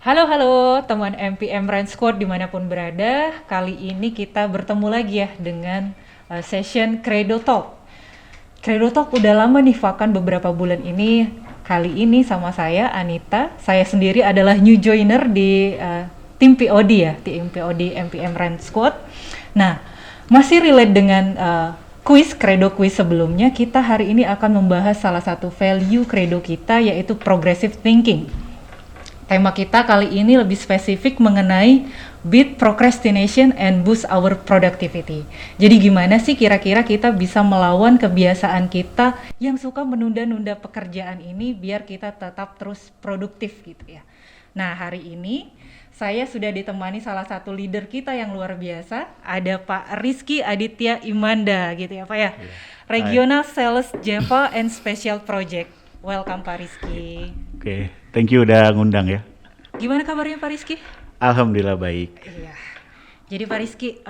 Halo teman MPM Rand Squad dimanapun berada. Kali ini kita bertemu lagi ya dengan session Credo Talk. Credo Talk udah lama nih, bahkan beberapa bulan ini. Kali ini sama saya Anita. Saya sendiri adalah new joiner di tim POD ya, tim POD MPM Rand Squad. Nah, masih relate dengan Credo quiz sebelumnya. Kita hari ini akan membahas salah satu value Credo kita, yaitu progressive thinking. Tema kita kali ini lebih spesifik mengenai beat procrastination and boost our productivity. Jadi gimana sih kira-kira kita bisa melawan kebiasaan kita yang suka menunda-nunda pekerjaan ini biar kita tetap terus produktif gitu ya. Nah, hari ini saya sudah ditemani salah satu leader kita yang luar biasa, ada Pak Rizky Aditya Imanda gitu ya Pak ya. Regional Sales Java and Special Project. Welcome Pak Rizky. Oke, thank you udah ngundang ya. Gimana kabarnya Pak Rizky? Alhamdulillah baik. Iya. Jadi Pak Rizky,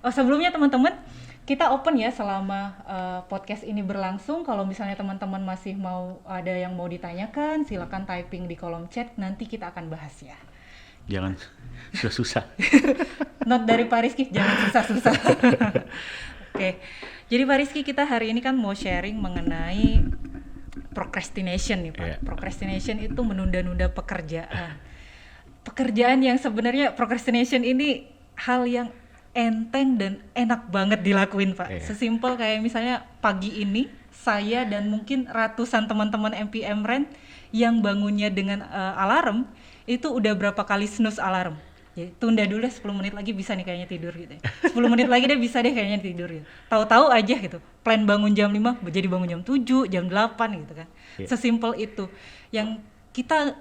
sebelumnya teman-teman, kita open ya selama podcast ini berlangsung. Kalau misalnya teman-teman masih ada yang mau ditanyakan, silakan typing di kolom chat, nanti kita akan bahas ya. Jangan susah-susah. Not dari Pak Rizky, jangan susah-susah. Oke. Jadi Pak Rizky, kita hari ini kan mau sharing mengenai procrastination nih Pak. Yeah. Procrastination itu menunda-nunda pekerjaan. Pekerjaan yang sebenarnya procrastination ini hal yang enteng dan enak banget dilakuin Pak. Yeah. Sesimpel kayak misalnya pagi ini saya dan mungkin ratusan teman-teman MPM Rand yang bangunnya dengan alarm itu udah berapa kali snooze alarm. Ya, tunda dulu deh 10 menit lagi bisa nih kayaknya tidur gitu ya. 10 menit lagi deh bisa deh kayaknya tidur gitu. Tahu-tahu aja gitu. Plan bangun jam 5 jadi bangun jam 7, jam 8 gitu kan. Yeah. Sesimpel itu. Yang kita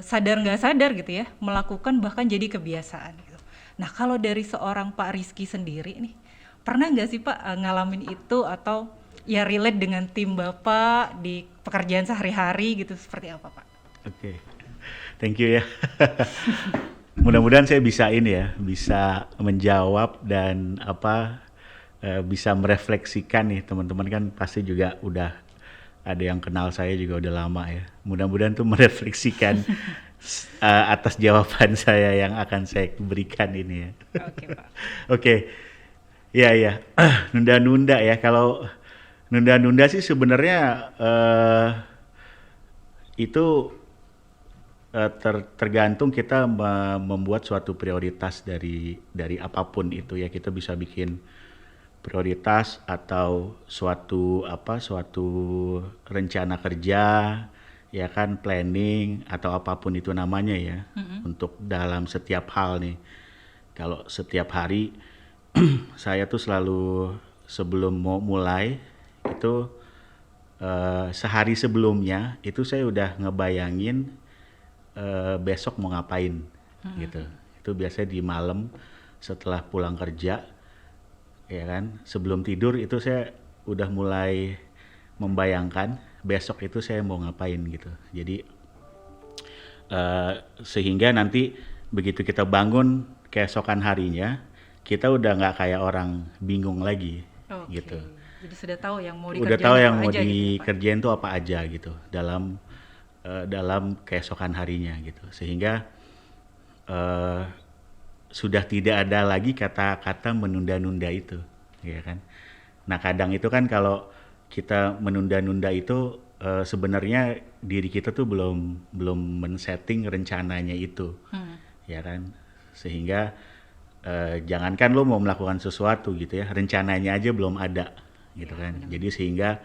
sadar nggak sadar gitu ya, melakukan bahkan jadi kebiasaan gitu. Nah, kalau dari seorang Pak Rizky sendiri nih, pernah nggak sih Pak ngalamin itu atau ya relate dengan tim Bapak di pekerjaan sehari-hari gitu, seperti apa Pak? Oke. Thank you ya. Mudah-mudahan saya bisa bisa menjawab dan bisa merefleksikan nih, teman-teman kan pasti juga udah ada yang kenal saya juga udah lama ya. Mudah-mudahan tuh merefleksikan atas jawaban saya yang akan saya berikan ini ya. Oke Pak. Oke. Ya. Nunda-nunda ya. Kalau nunda-nunda sih sebenarnya itu tergantung kita membuat suatu prioritas dari apapun itu ya. Kita bisa bikin prioritas atau suatu rencana kerja ya kan, planning atau apapun itu namanya ya. Untuk dalam setiap hal nih. Kalau setiap hari saya tuh selalu sebelum mau mulai itu sehari sebelumnya itu saya udah ngebayangin besok mau ngapain gitu. Itu biasanya di malam setelah pulang kerja ya kan, sebelum tidur itu saya udah mulai membayangkan besok itu saya mau ngapain gitu. Jadi sehingga nanti begitu kita bangun keesokan harinya kita udah nggak kayak orang bingung lagi. Gitu. Jadi sudah tahu yang mau dikerjain tuh apa aja gitu dalam keesokan harinya gitu, sehingga sudah tidak ada lagi kata-kata menunda-nunda itu ya kan. Nah, kadang itu kan kalau kita menunda-nunda itu sebenarnya diri kita tuh belum men-setting rencananya itu ya kan, sehingga jangankan lo mau melakukan sesuatu gitu ya, rencananya aja belum ada gitu kan. Jadi sehingga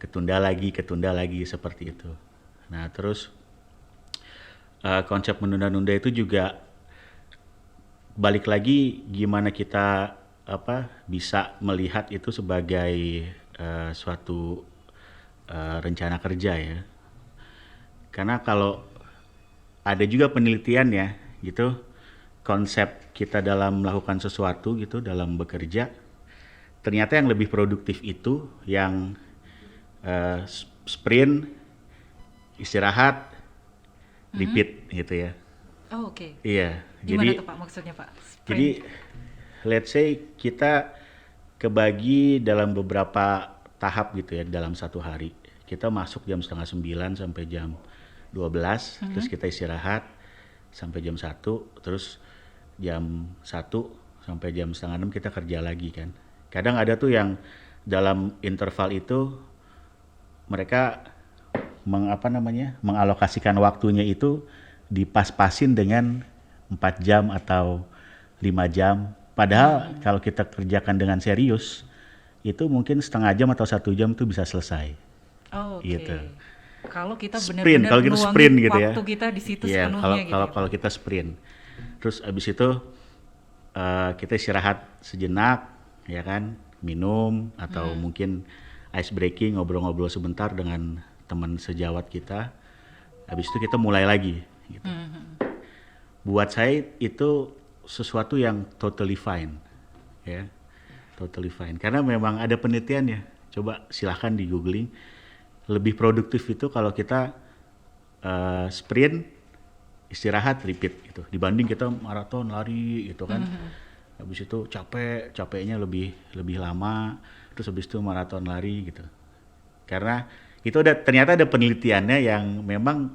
ketunda lagi seperti itu. Nah, terus konsep menunda-nunda itu juga balik lagi gimana kita bisa melihat itu sebagai suatu rencana kerja ya. Karena kalau ada juga penelitian ya gitu, konsep kita dalam melakukan sesuatu gitu, dalam bekerja, ternyata yang lebih produktif itu yang sprint, istirahat, repeat gitu ya. Oh, oke. Iya. Gimana tuh Pak maksudnya Pak? Sprint. Jadi let's say kita kebagi dalam beberapa tahap gitu ya dalam satu hari. Kita masuk jam 8:30 sampai jam 12, terus kita istirahat. sampai jam 1, terus jam 1 sampai jam setengah 6 kita kerja lagi kan. Kadang ada tuh yang dalam interval itu mereka mengalokasikan waktunya itu dipas-pasin dengan 4 jam atau 5 jam. Padahal kalau kita kerjakan dengan serius, itu mungkin setengah jam atau 1 jam tuh bisa selesai. Oh, oke. Gitu. Kalau kita Sprint, benar-benar kalau kita nuangin sprint gitu ya. waktu kita di situ Iya, sepenuhnya gitu. kalau kita sprint. Terus abis itu kita istirahat sejenak, ya kan, minum atau mungkin ice breaking, ngobrol-ngobrol sebentar dengan teman sejawat kita. Habis itu kita mulai lagi. Gitu. Buat saya itu sesuatu yang totally fine, ya, totally fine. Karena memang ada penelitiannya. Coba silahkan di googling. Lebih produktif itu kalau kita sprint, istirahat, repeat gitu. Dibanding kita maraton lari gitu kan. Habis itu capeknya lebih lama, terus habis itu maraton lari gitu. Karena itu ternyata ada penelitiannya yang memang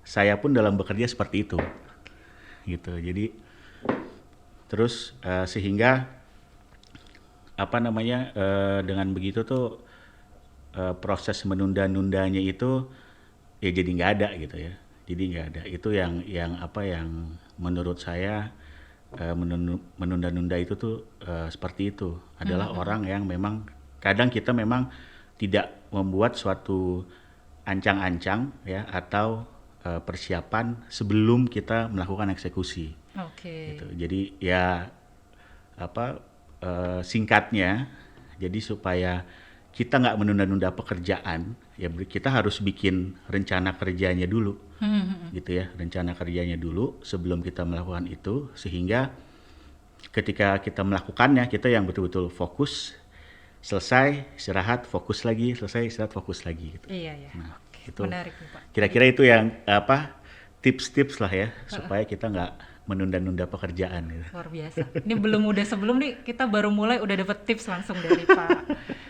saya pun dalam bekerja seperti itu. Gitu. Jadi terus sehingga dengan begitu tuh proses menunda-nundanya itu ya jadi nggak ada gitu ya. Jadi nggak ada. Itu yang menurut saya menunda-nunda itu tuh seperti itu adalah orang yang memang kadang kita memang tidak membuat suatu ancang-ancang ya atau persiapan sebelum kita melakukan eksekusi. Oke. Gitu. Jadi ya singkatnya, jadi supaya kita nggak menunda-nunda pekerjaan, ya kita harus bikin rencana kerjanya dulu, gitu ya, rencana kerjanya dulu sebelum kita melakukan itu, sehingga ketika kita melakukannya kita yang betul-betul fokus, selesai istirahat fokus lagi, selesai istirahat fokus lagi. Gitu. Iya. Nah, Oke. itu Menarik nih, Pak. kira-kira itu yang tips-tips lah ya supaya kita nggak menunda-nunda pekerjaan gitu. Luar biasa. Ini sebelum nih kita baru mulai udah dapet tips langsung dari Pak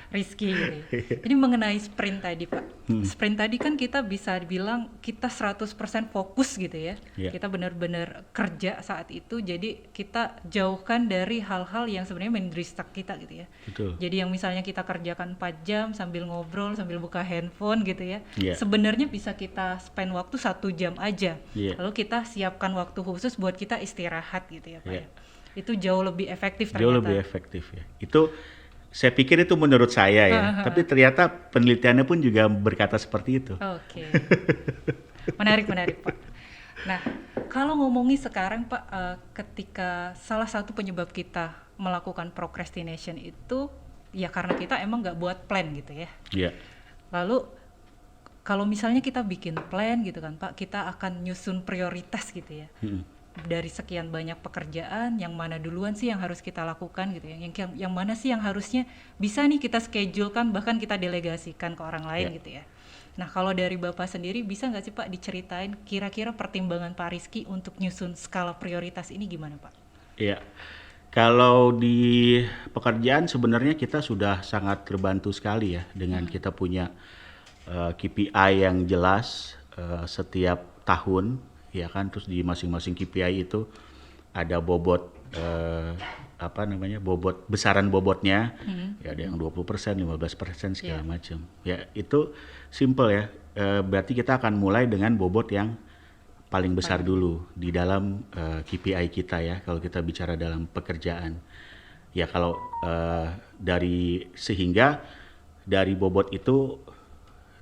Rizky gitu. Jadi mengenai sprint tadi Pak. Sprint tadi kan kita bisa dibilang kita 100% fokus gitu ya. Yeah. Kita benar-benar kerja saat itu, jadi kita jauhkan dari hal-hal yang sebenarnya mendistract kita gitu ya. Betul. Jadi yang misalnya kita kerjakan 4 jam sambil ngobrol, sambil buka handphone gitu ya. Yeah. Sebenarnya bisa kita spend waktu 1 jam aja. Yeah. Lalu kita siapkan waktu khusus buat kita istirahat gitu ya Pak. Yeah. Ya. Itu jauh lebih efektif ternyata. Jauh lebih efektif ya. Itu saya pikir itu menurut saya ya. Tapi ternyata penelitiannya pun juga berkata seperti itu. Oke. Menarik Pak. Nah, kalau ngomongin sekarang Pak, ketika salah satu penyebab kita melakukan procrastination itu ya karena kita emang nggak buat plan gitu ya. Iya. Lalu kalau misalnya kita bikin plan gitu kan Pak, kita akan nyusun prioritas gitu ya. Dari sekian banyak pekerjaan, yang mana duluan sih yang harus kita lakukan gitu ya. Yang mana sih yang harusnya bisa nih kita schedulekan, bahkan kita delegasikan ke orang lain gitu ya. Nah, kalau dari Bapak sendiri bisa nggak sih Pak diceritain kira-kira pertimbangan Pak Rizky untuk nyusun skala prioritas ini gimana Pak? Iya. Kalau di pekerjaan sebenarnya kita sudah sangat terbantu sekali ya dengan kita punya KPI yang jelas setiap tahun, ya kan. Terus di masing-masing KPI itu ada bobot bobot besaran bobotnya, ya ada yang 20%, 15% segala macam. Ya itu simple ya. Berarti kita akan mulai dengan bobot yang paling besar dulu di dalam KPI kita ya. Kalau kita bicara dalam pekerjaan, ya kalau sehingga dari bobot itu,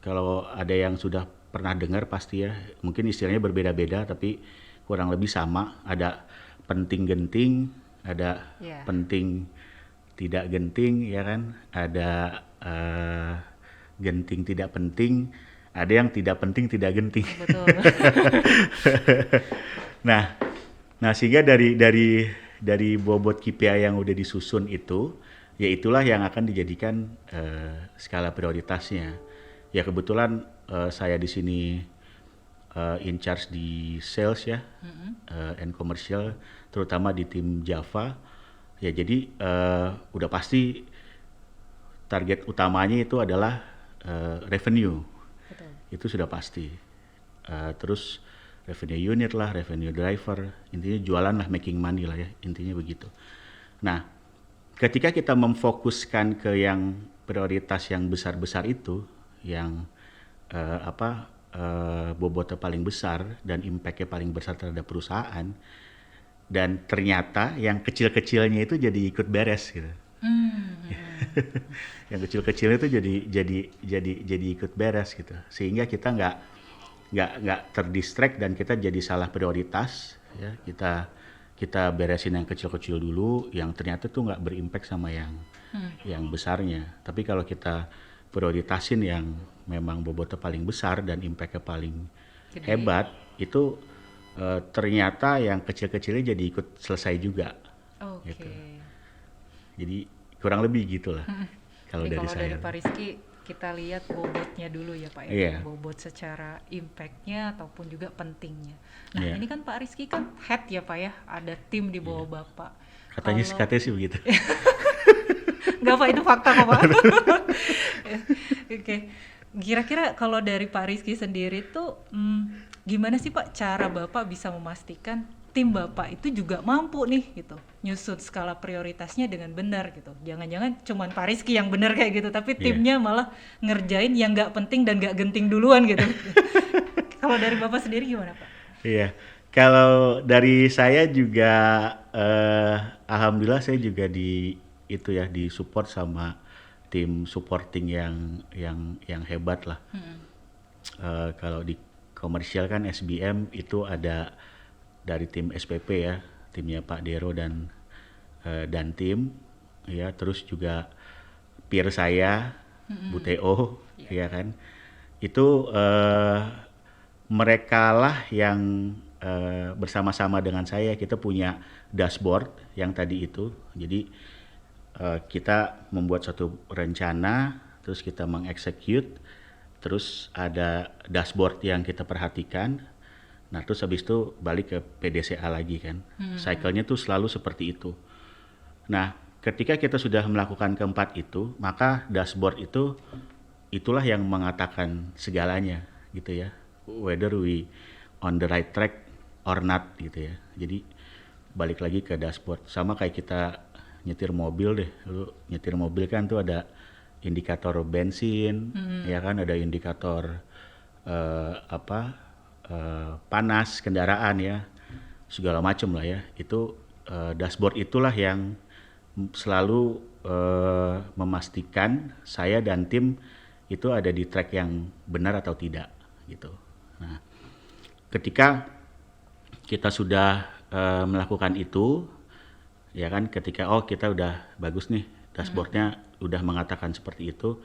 kalau ada yang sudah pernah dengar pasti ya, mungkin istilahnya berbeda-beda tapi kurang lebih sama. Ada penting genting, ada penting tidak genting ya kan, ada genting tidak penting, ada yang tidak penting tidak genting. Betul. nah sehingga dari bobot KPI yang udah disusun itu, ya itulah yang akan dijadikan skala prioritasnya. Ya kebetulan saya di sini in charge di sales ya, and commercial, terutama di tim Java. Ya jadi udah pasti target utamanya itu adalah revenue. Betul. Itu sudah pasti. Terus revenue unit lah, revenue driver, intinya jualan lah, making money lah ya, intinya begitu. Nah, ketika kita memfokuskan ke yang prioritas yang besar-besar itu, yang bobotnya paling besar dan impact-nya paling besar terhadap perusahaan, dan ternyata yang kecil-kecilnya itu jadi ikut beres gitu. Yang kecil-kecilnya itu jadi ikut beres gitu, sehingga kita nggak terdistract dan kita jadi salah prioritas ya. Kita beresin yang kecil-kecil dulu, yang ternyata tuh nggak berimpact sama yang besarnya. Tapi kalau kita prioritasin yang memang bobotnya paling besar dan impactnya paling hebat, itu ternyata yang kecil-kecilnya jadi ikut selesai juga. Gitu. Jadi kurang lebih gitulah. Kalau dari saya. Dari Pak Rizky kita lihat bobotnya dulu ya Pak ya. Iya. Bobot secara impactnya ataupun juga pentingnya. Nah ini kan Pak Rizky kan head ya Pak ya, ada tim di bawah Bapak. Katanya sih begitu. Enggak Pak, itu fakta kok Pak. Oke. Kira-kira kalau dari Pak Rizky sendiri tuh gimana sih Pak cara Bapak bisa memastikan tim Bapak itu juga mampu nih gitu nyusun skala prioritasnya dengan benar gitu. Jangan-jangan cuman Pak Rizky yang benar kayak gitu, tapi timnya malah ngerjain yang nggak penting dan nggak genting duluan gitu. Kalau dari Bapak sendiri gimana Pak? Iya, kalau dari saya juga alhamdulillah saya juga di support sama tim supporting yang hebat lah. Kalau di komersial kan SBM itu ada dari tim SPP ya, timnya Pak Dero dan tim ya, terus juga peer saya Bu Teo ya kan, itu mereka lah yang bersama-sama dengan saya kita punya dashboard yang tadi itu. Jadi kita membuat satu rencana, terus kita mengeksekut, terus ada dashboard yang kita perhatikan. Nah terus habis itu balik ke PDCA lagi kan. Cycle-nya tuh selalu seperti itu. Nah ketika kita sudah melakukan keempat itu, maka dashboard itulah yang mengatakan segalanya gitu ya. Whether we on the right track or not gitu ya. Jadi balik lagi ke dashboard. Sama kayak kita nyetir mobil deh. Lu nyetir mobil kan tuh ada indikator bensin, ya kan, ada indikator panas kendaraan ya, segala macam lah ya. Itu dashboard itulah yang selalu memastikan saya dan tim itu ada di track yang benar atau tidak gitu. Nah, ketika kita sudah melakukan itu, ya kan, ketika kita udah bagus nih dashboardnya udah mengatakan seperti itu,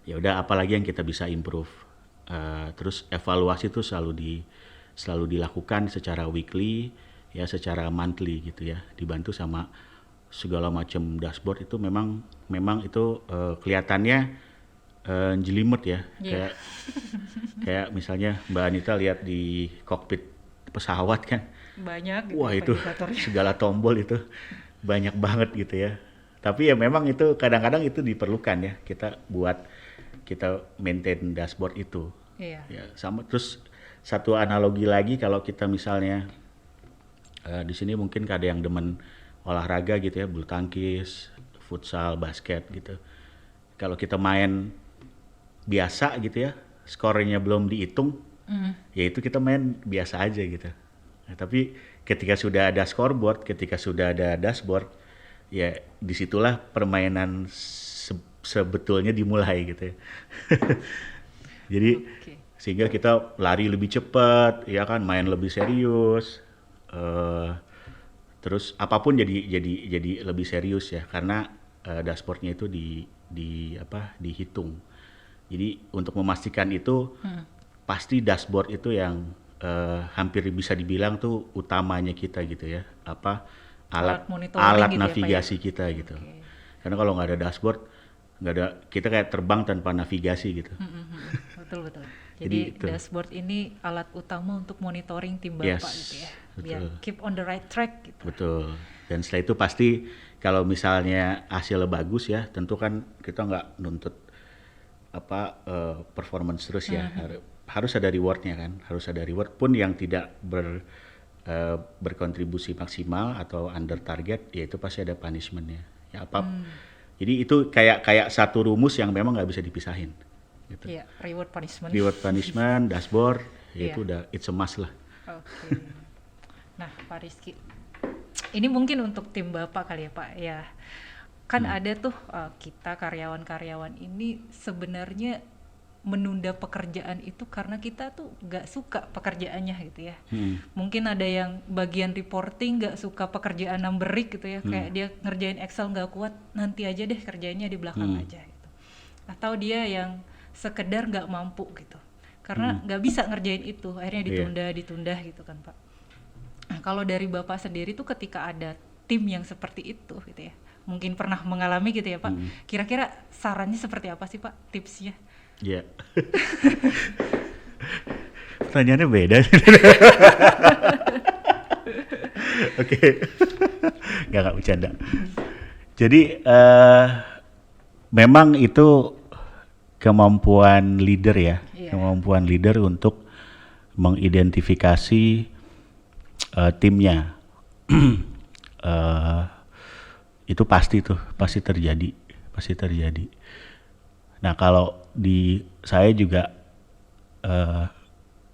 ya udah apalagi yang kita bisa improve. Terus evaluasi itu selalu dilakukan secara weekly ya, secara monthly gitu ya, dibantu sama segala macam dashboard. Itu memang itu kelihatannya jelimet ya, kayak misalnya Mbak Anita lihat di kokpit pesawat kan, banyak gitu, wah itu segala tombol itu banyak banget gitu ya. Tapi ya memang itu kadang-kadang itu diperlukan ya, kita maintain dashboard itu. Iya. Ya, sama. Terus satu analogi lagi, kalau kita misalnya di sini mungkin ada yang demen olahraga gitu ya, bulu tangkis, futsal, basket gitu. Kalau kita main biasa gitu ya, skornya belum dihitung, ya itu kita main biasa aja gitu. Nah, tapi ketika sudah ada scoreboard, ketika sudah ada dashboard, ya disitulah permainan sebetulnya dimulai gitu ya. Jadi sehingga kita lari lebih cepat, ya kan, main lebih serius, terus apapun jadi lebih serius ya, karena dashboardnya itu dihitung. Jadi untuk memastikan itu pasti dashboard itu yang hampir bisa dibilang tuh utamanya kita gitu ya, alat gitu navigasi ya, kita gitu. Karena kalau nggak ada dashboard, kita kayak terbang tanpa navigasi gitu. Betul. Jadi dashboard ini alat utama untuk monitoring tim Bapak gitu ya, biar keep on the right track gitu. Betul. Dan setelah itu pasti kalau misalnya hasilnya bagus ya, tentu kan kita nggak nuntut performance terus ya. harus ada rewardnya kan, harus ada reward pun yang tidak berkontribusi maksimal atau under target, ya itu pasti ada punishmentnya. Ya apa? Jadi itu kayak satu rumus yang memang nggak bisa dipisahin. Gitu. Iya, reward punishment. Reward punishment, dashboard, ya Iya. itu udah it's a must lah. Oke. Nah, Pak Rizky, ini mungkin untuk tim Bapak kali ya Pak, ya kan ada tuh kita karyawan-karyawan ini sebenarnya menunda pekerjaan itu karena kita tuh nggak suka pekerjaannya gitu ya. Mungkin ada yang bagian reporting nggak suka pekerjaan numbering gitu ya, kayak dia ngerjain Excel nggak kuat, nanti aja deh kerjainnya di belakang aja gitu. Atau dia yang sekedar nggak mampu gitu, karena nggak bisa ngerjain itu, akhirnya ditunda gitu kan Pak. Nah, kalau dari Bapak sendiri tuh ketika ada tim yang seperti itu gitu ya, mungkin pernah mengalami gitu ya Pak, kira-kira sarannya seperti apa sih Pak, tipsnya? Iya. Pertanyaannya beda. Oke. Nggak bercanda. Jadi memang itu kemampuan leader ya, kemampuan leader untuk mengidentifikasi timnya. Itu pasti terjadi. Nah kalau di saya juga,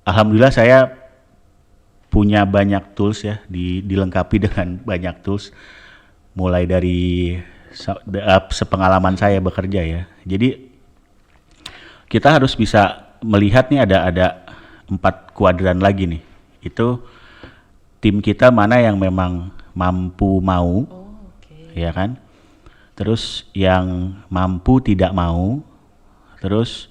alhamdulillah saya punya banyak tools ya, dilengkapi dengan banyak tools, mulai dari sepengalaman saya bekerja ya. Jadi kita harus bisa melihat nih ada 4 kuadran lagi nih. Itu tim kita mana yang memang mampu mau, ya kan? Terus yang mampu tidak mau, terus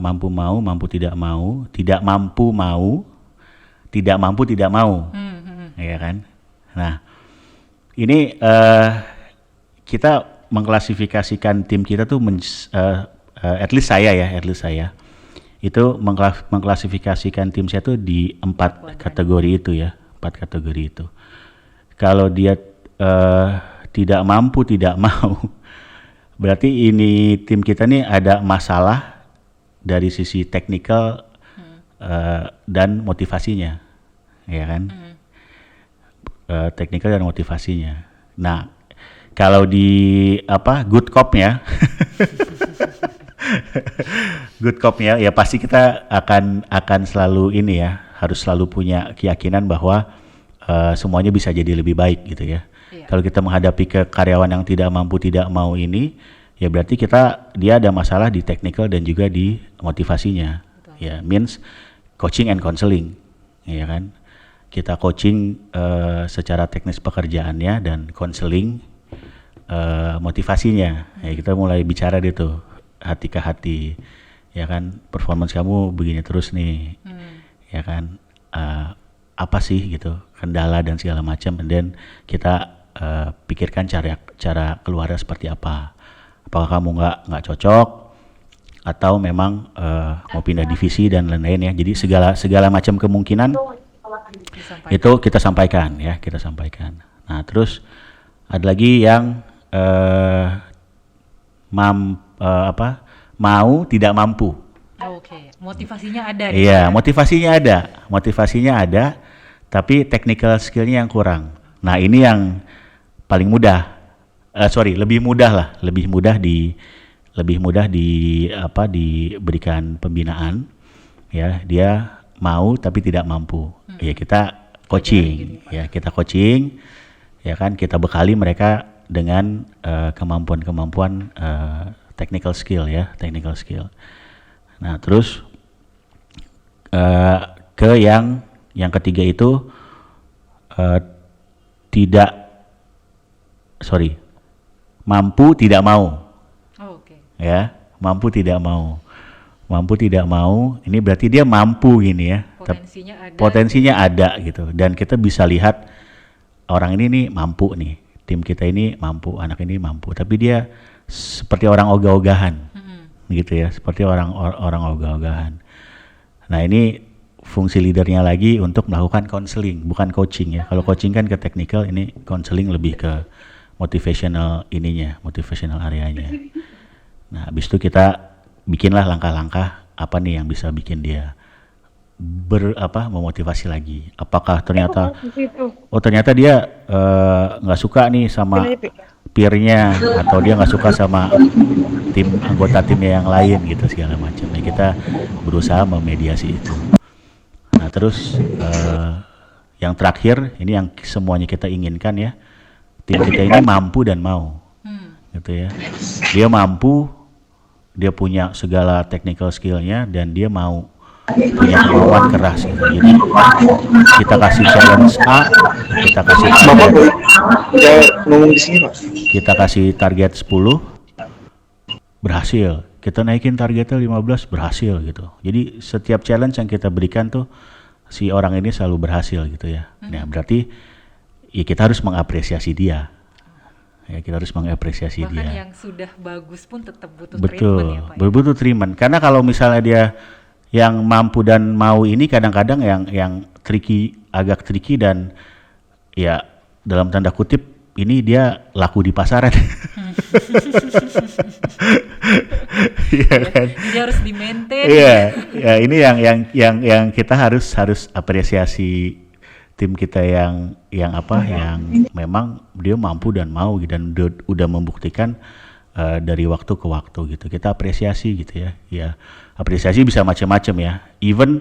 mampu mau, mampu tidak mau, tidak mampu mau, tidak mampu tidak mau, ya kan? Nah, ini kita mengklasifikasikan tim kita tuh, at least saya itu mengklasifikasikan tim saya tuh di 4 kategori itu ya, 4 kategori itu. Kalau dia tidak mampu, tidak mau, berarti ini tim kita nih ada masalah dari sisi teknikal dan motivasinya, ya kan? Teknikal dan motivasinya. Nah, kalau di good cop-nya, good cop-nya ya pasti kita akan selalu ini ya, harus selalu punya keyakinan bahwa semuanya bisa jadi lebih baik gitu ya. Kalau kita menghadapi ke karyawan yang tidak mampu, tidak mau ini, ya berarti dia ada masalah di technical dan juga di motivasinya. Betul. Ya, means coaching and counseling, ya kan? Kita coaching secara teknis pekerjaannya dan counseling motivasinya. Ya, kita mulai bicara deh tuh, hati ke hati, ya kan? Performance kamu begini terus nih, ya kan? Apa sih gitu kendala dan segala macam, and then kita pikirkan cara keluarnya seperti apa. Apakah kamu nggak cocok atau memang mau pindah divisi dan lain-lain ya. Jadi segala macam kemungkinan itu kita sampaikan ya, kita sampaikan. Nah terus ada lagi yang mau tidak mampu. Oke, motivasinya ada. Iya, motivasinya ada, tapi technical skillnya yang kurang. Nah ini yang paling mudah, lebih mudah diberikan pembinaan, ya dia mau tapi tidak mampu, ya kita coaching, ya kan kita bekali mereka dengan kemampuan technical skill. Nah terus ke yang ketiga itu mampu tidak mau. Ya, mampu tidak mau. Ini berarti dia mampu gini ya. Potensinya ada gitu. Dan kita bisa lihat orang ini nih mampu nih. Tim kita ini mampu, anak ini mampu. Tapi dia seperti orang ogah-ogahan, gitu ya. Seperti orang ogah-ogahan. Nah ini fungsi leadernya lagi untuk melakukan counseling, bukan coaching ya. Kalau coaching kan ke technical, ini counseling lebih ke motivational areanya. Nah, habis itu kita bikinlah langkah-langkah apa nih yang bisa bikin dia memotivasi lagi. Apakah ternyata ternyata dia nggak suka nih sama peernya, atau dia nggak suka sama anggota timnya yang lain gitu segala macam. Nah, kita berusaha memediasi itu. Nah, terus yang terakhir ini yang semuanya kita inginkan ya, tim kita ini mampu dan mau, gitu ya. Dia mampu, dia punya segala technical skillnya, dan dia mau punya kemauan keras gitu. Jadi kita kasih challenge A, kita kasih kita kasih target 10, berhasil. Kita naikin targetnya 15, berhasil gitu. Jadi setiap challenge yang kita berikan tuh si orang ini selalu berhasil gitu ya. Nah, berarti ya kita harus mengapresiasi dia. Ya, kita harus mengapresiasi Bahkan dia. Bahkan yang sudah bagus pun tetap butuh treatment ya, Pak. Betul, butuh treatment. Karena kalau misalnya dia yang mampu dan mau ini kadang-kadang yang agak tricky dan ya dalam tanda kutip ini dia laku di pasaran. Iya kan? Jadi harus di-maintain. Iya, ya ini yang kita harus apresiasi tim kita yang memang dia mampu dan mau dan udah membuktikan dari waktu ke waktu gitu. Kita apresiasi gitu ya. Ya, apresiasi bisa macam-macam ya. Even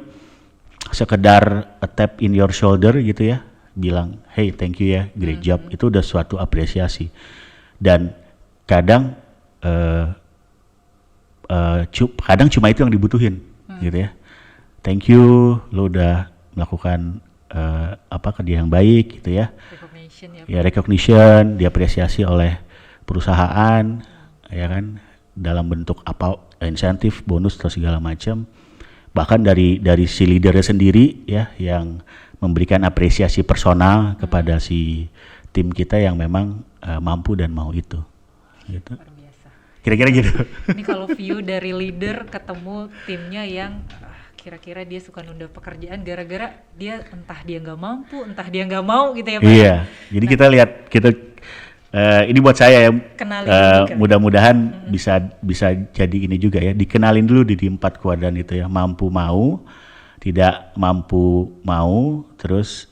sekedar a tap in your shoulder gitu ya, bilang hey thank you ya, great job, itu udah suatu apresiasi. Dan kadang kadang cuma itu yang dibutuhin gitu ya. Thank you, lo udah melakukan kerja yang baik gitu ya. Recognition, diapresiasi oleh perusahaan, ya kan, dalam bentuk apa, insentif, bonus atau segala macam. Bahkan dari si leadernya sendiri ya, yang memberikan apresiasi personal kepada si tim kita yang memang mampu dan mau itu. Gitu. Luar biasa. Kira-kira gitu. Ini kalau view dari leader ketemu timnya yang kira-kira dia suka nunda pekerjaan gara-gara dia entah dia nggak mampu, entah dia nggak mau gitu ya Pak. Iya, jadi kita lihat ini buat saya ya, mudah-mudahan bisa jadi ini juga ya, dikenalin dulu di 4 kuadran itu ya, mampu mau, tidak mampu mau, terus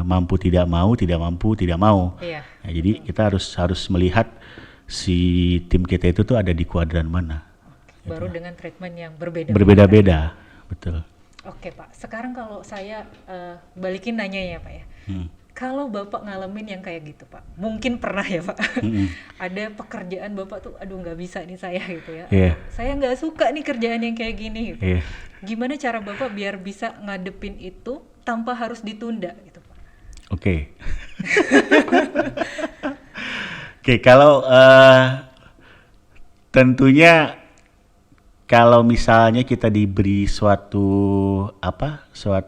mampu tidak mau, tidak mampu tidak mau. Iya. Nah, jadi kita harus melihat si tim kita itu tuh ada di kuadran mana. Baru gitu. Dengan treatment yang berbeda-beda, betul. Oke Pak, sekarang kalau saya balikin nanya ya Pak ya. Kalau Bapak ngalamin yang kayak gitu Pak, mungkin pernah ya Pak, ada pekerjaan Bapak tuh, aduh nggak bisa nih saya gitu ya, saya nggak suka nih kerjaan yang kayak gini gitu. Gimana cara Bapak biar bisa ngadepin itu tanpa harus ditunda gitu Pak? Oke, kalau tentunya kalau misalnya kita diberi suatu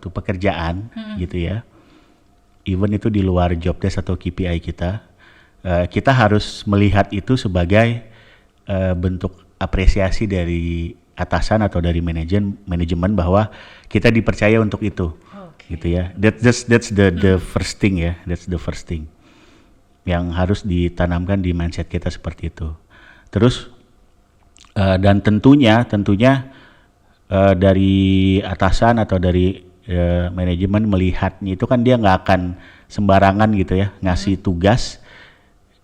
pekerjaan gitu ya, even itu di luar job desk atau KPI kita, kita harus melihat itu sebagai bentuk apresiasi dari atasan atau dari manajemen bahwa kita dipercaya untuk itu, gitu ya. That's the first thing ya, that's the first thing yang harus ditanamkan di mindset kita seperti itu. Terus dan tentunya dari atasan atau dari manajemen melihatnya itu kan dia nggak akan sembarangan gitu ya ngasih tugas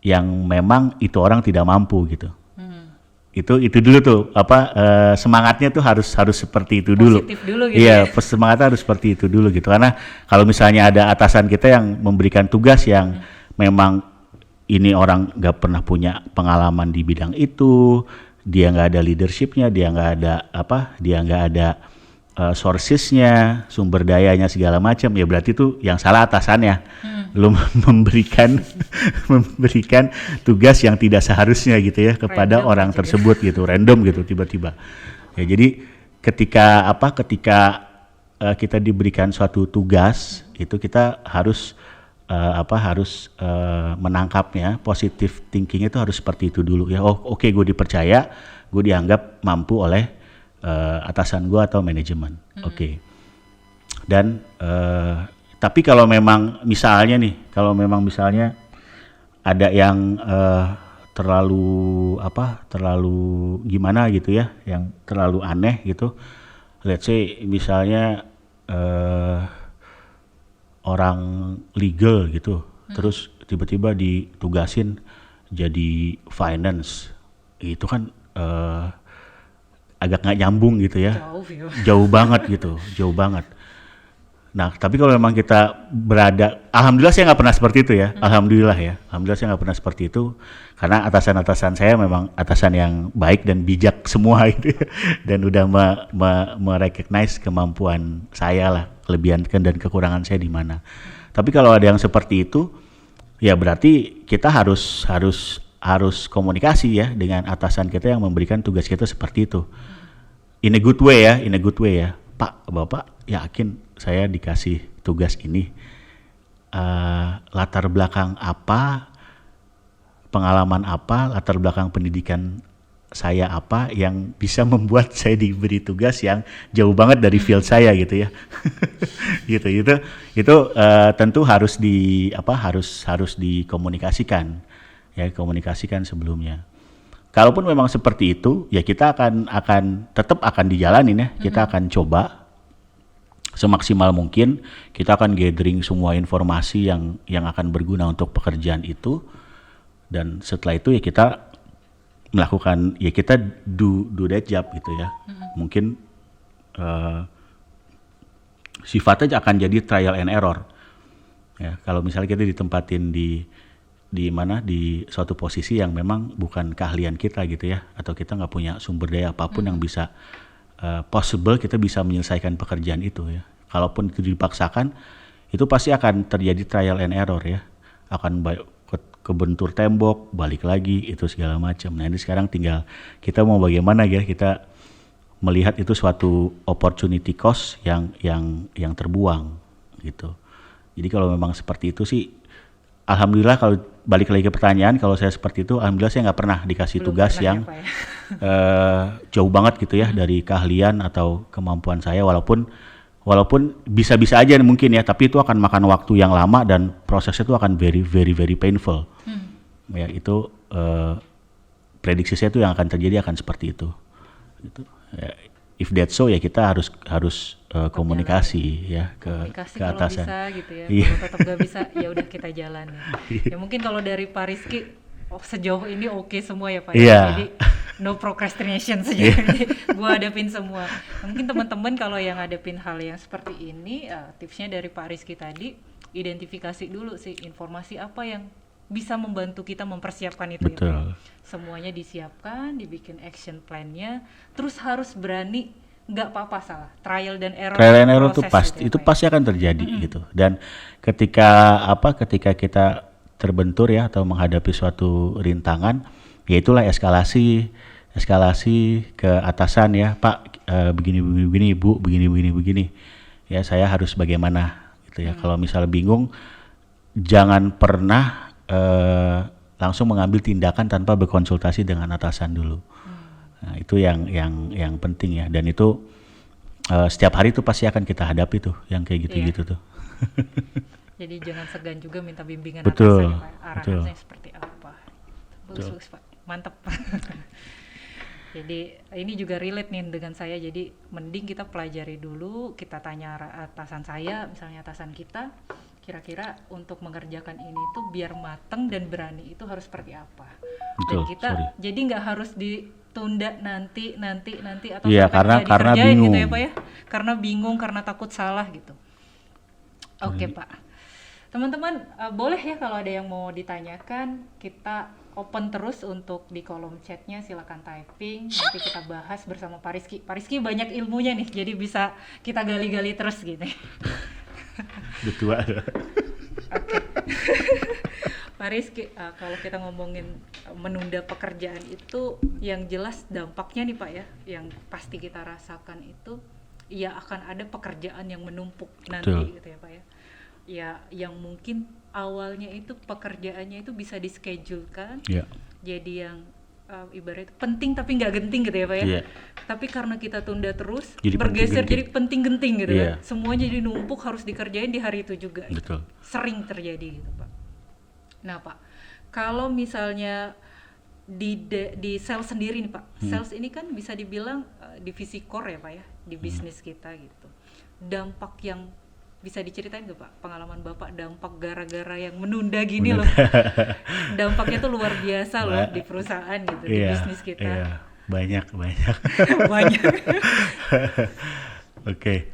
yang memang itu orang tidak mampu gitu. Itu dulu tuh semangatnya tuh harus seperti itu dulu. Positif dulu gitu. Iya, semangatnya harus seperti itu dulu gitu. Karena kalau misalnya ada atasan kita yang memberikan tugas yang memang ini orang nggak pernah punya pengalaman di bidang itu, dia nggak ada leadershipnya, dia nggak ada sourcesnya, sumber dayanya segala macam, ya berarti itu yang salah atasannya. Lu memberikan tugas yang tidak seharusnya gitu ya kepada random orang tersebut gitu, random gitu tiba-tiba. Ya jadi ketika kita diberikan suatu tugas itu kita harus menangkapnya, positive thinking itu harus seperti itu dulu ya. Oke, gue dipercaya, gue dianggap mampu oleh atasan gue atau manajemen. Oke. Dan tapi kalau memang misalnya ada yang terlalu gimana gitu ya, yang terlalu aneh gitu, let's say misalnya orang legal gitu, terus tiba-tiba ditugasin jadi finance, itu kan agak nggak nyambung gitu ya, Jauh ya. jauh banget gitu, jauh banget. Nah, tapi kalau memang kita berada, alhamdulillah saya nggak pernah seperti itu ya, alhamdulillah saya nggak pernah seperti itu, karena atasan-atasan saya memang atasan yang baik dan bijak semua gitu ya, dan udah merecognize kemampuan saya lah, kelebihan dan kekurangan saya di mana. Tapi kalau ada yang seperti itu, ya berarti kita harus komunikasi ya dengan atasan kita yang memberikan tugas kita seperti itu. In a good way ya. Pak, Bapak yakin saya dikasih tugas ini, latar belakang apa, pengalaman apa, latar belakang pendidikan saya apa yang bisa membuat saya diberi tugas yang jauh banget dari field saya gitu ya. Itu tentu harus dikomunikasikan ya, komunikasikan sebelumnya. Kalaupun memang seperti itu, ya kita tetap akan dijalanin ya. Kita akan coba semaksimal mungkin. Kita akan gathering semua informasi yang akan berguna untuk pekerjaan itu. Dan setelah itu ya kita melakukan, ya kita do that job gitu ya. Mungkin sifatnya akan jadi trial and error. Ya, kalau misalnya kita ditempatin di suatu posisi yang memang bukan keahlian kita gitu ya, atau kita nggak punya sumber daya apapun yang bisa possible kita bisa menyelesaikan pekerjaan itu ya. Kalaupun itu dipaksakan, itu pasti akan terjadi trial and error ya, akan kebentur tembok, balik lagi, itu segala macam. Nah ini sekarang tinggal kita mau bagaimana ya, kita melihat itu suatu opportunity cost yang terbuang gitu. Jadi kalau memang seperti itu sih, alhamdulillah, kalau balik lagi ke pertanyaan, kalau saya seperti itu, alhamdulillah saya nggak pernah dikasih tugas yang jauh banget gitu ya dari keahlian atau kemampuan saya, walaupun bisa-bisa aja mungkin ya, tapi itu akan makan waktu yang lama dan prosesnya itu akan very very very painful. Ya itu prediksi saya itu yang akan terjadi akan seperti itu. Gitu. Ya, if that's so ya kita harus komunikasi ya ke atasan. Kalau bisa gitu ya. Iya. Kalau tetap gak bisa ya udah kita jalan ya. Ya mungkin kalau dari Pak Rizky sejauh ini oke semua ya Pak. Iya. Jadi no procrastination sejauh ini. Gua hadapin semua. Mungkin teman-teman kalau yang hadapin hal yang seperti ini, tipsnya dari Pak Rizky tadi, identifikasi dulu sih informasi apa yang bisa membantu kita mempersiapkan itu. Betul. Ya. Semuanya disiapkan, dibikin action plan-nya, terus harus berani, nggak apa-apa salah, trial dan error Itu pasti gitu ya, pasti akan terjadi gitu. Dan ketika kita terbentur ya atau menghadapi suatu rintangan, ya itulah eskalasi ke atasan ya, Pak, begini Bu, begini ya, saya harus bagaimana gitu ya. Kalau misalnya bingung, jangan pernah langsung mengambil tindakan tanpa berkonsultasi dengan atasan dulu. Nah, itu yang penting ya, dan itu setiap hari itu pasti akan kita hadapi tuh yang kayak gitu-gitu tuh. Jadi jangan segan juga minta bimbingan Betul, atasan, arahannya seperti apa. Bagus Pak, mantap. Jadi ini juga relate nih dengan saya, jadi mending kita pelajari dulu, kita tanya atasan saya, misalnya atasan kita, kira-kira untuk mengerjakan ini tuh biar mateng dan berani itu harus seperti apa. Betul, Dan kita jadi nggak harus ditunda nanti atau iya, sampai karena dikerjain bingung gitu ya Pak ya, karena bingung, karena takut salah gitu. Oke Pak, teman-teman boleh ya kalau ada yang mau ditanyakan, kita open terus untuk di kolom chatnya, silakan typing, nanti kita bahas bersama Pak Rizky. Pak Rizky banyak ilmunya nih, jadi bisa kita gali-gali terus gitu. Betul. Oke. Pak Rizky, kalau kita ngomongin menunda pekerjaan itu, yang jelas dampaknya nih Pak ya, yang pasti kita rasakan itu, ya akan ada pekerjaan yang menumpuk nanti gitu ya Pak ya. Ya yang mungkin awalnya itu pekerjaannya itu bisa di-schedulekan, jadi yang ibarat penting tapi nggak genting gitu ya Pak ya. Tapi karena kita tunda terus, jadi bergeser jadi penting-genting gitu ya. Semuanya jadi numpuk, harus dikerjain di hari itu juga. Betul. Sering terjadi gitu Pak. Nah Pak, kalau misalnya di sales sendiri nih Pak. Sales ini kan bisa dibilang divisi core ya Pak ya di bisnis kita gitu. Dampak yang bisa diceritain nggak Pak, pengalaman Bapak dampak gara-gara yang menunda gini loh. Dampaknya tuh luar biasa loh di perusahaan gitu, di bisnis kita. Iya, banyak. Banyak. Oke.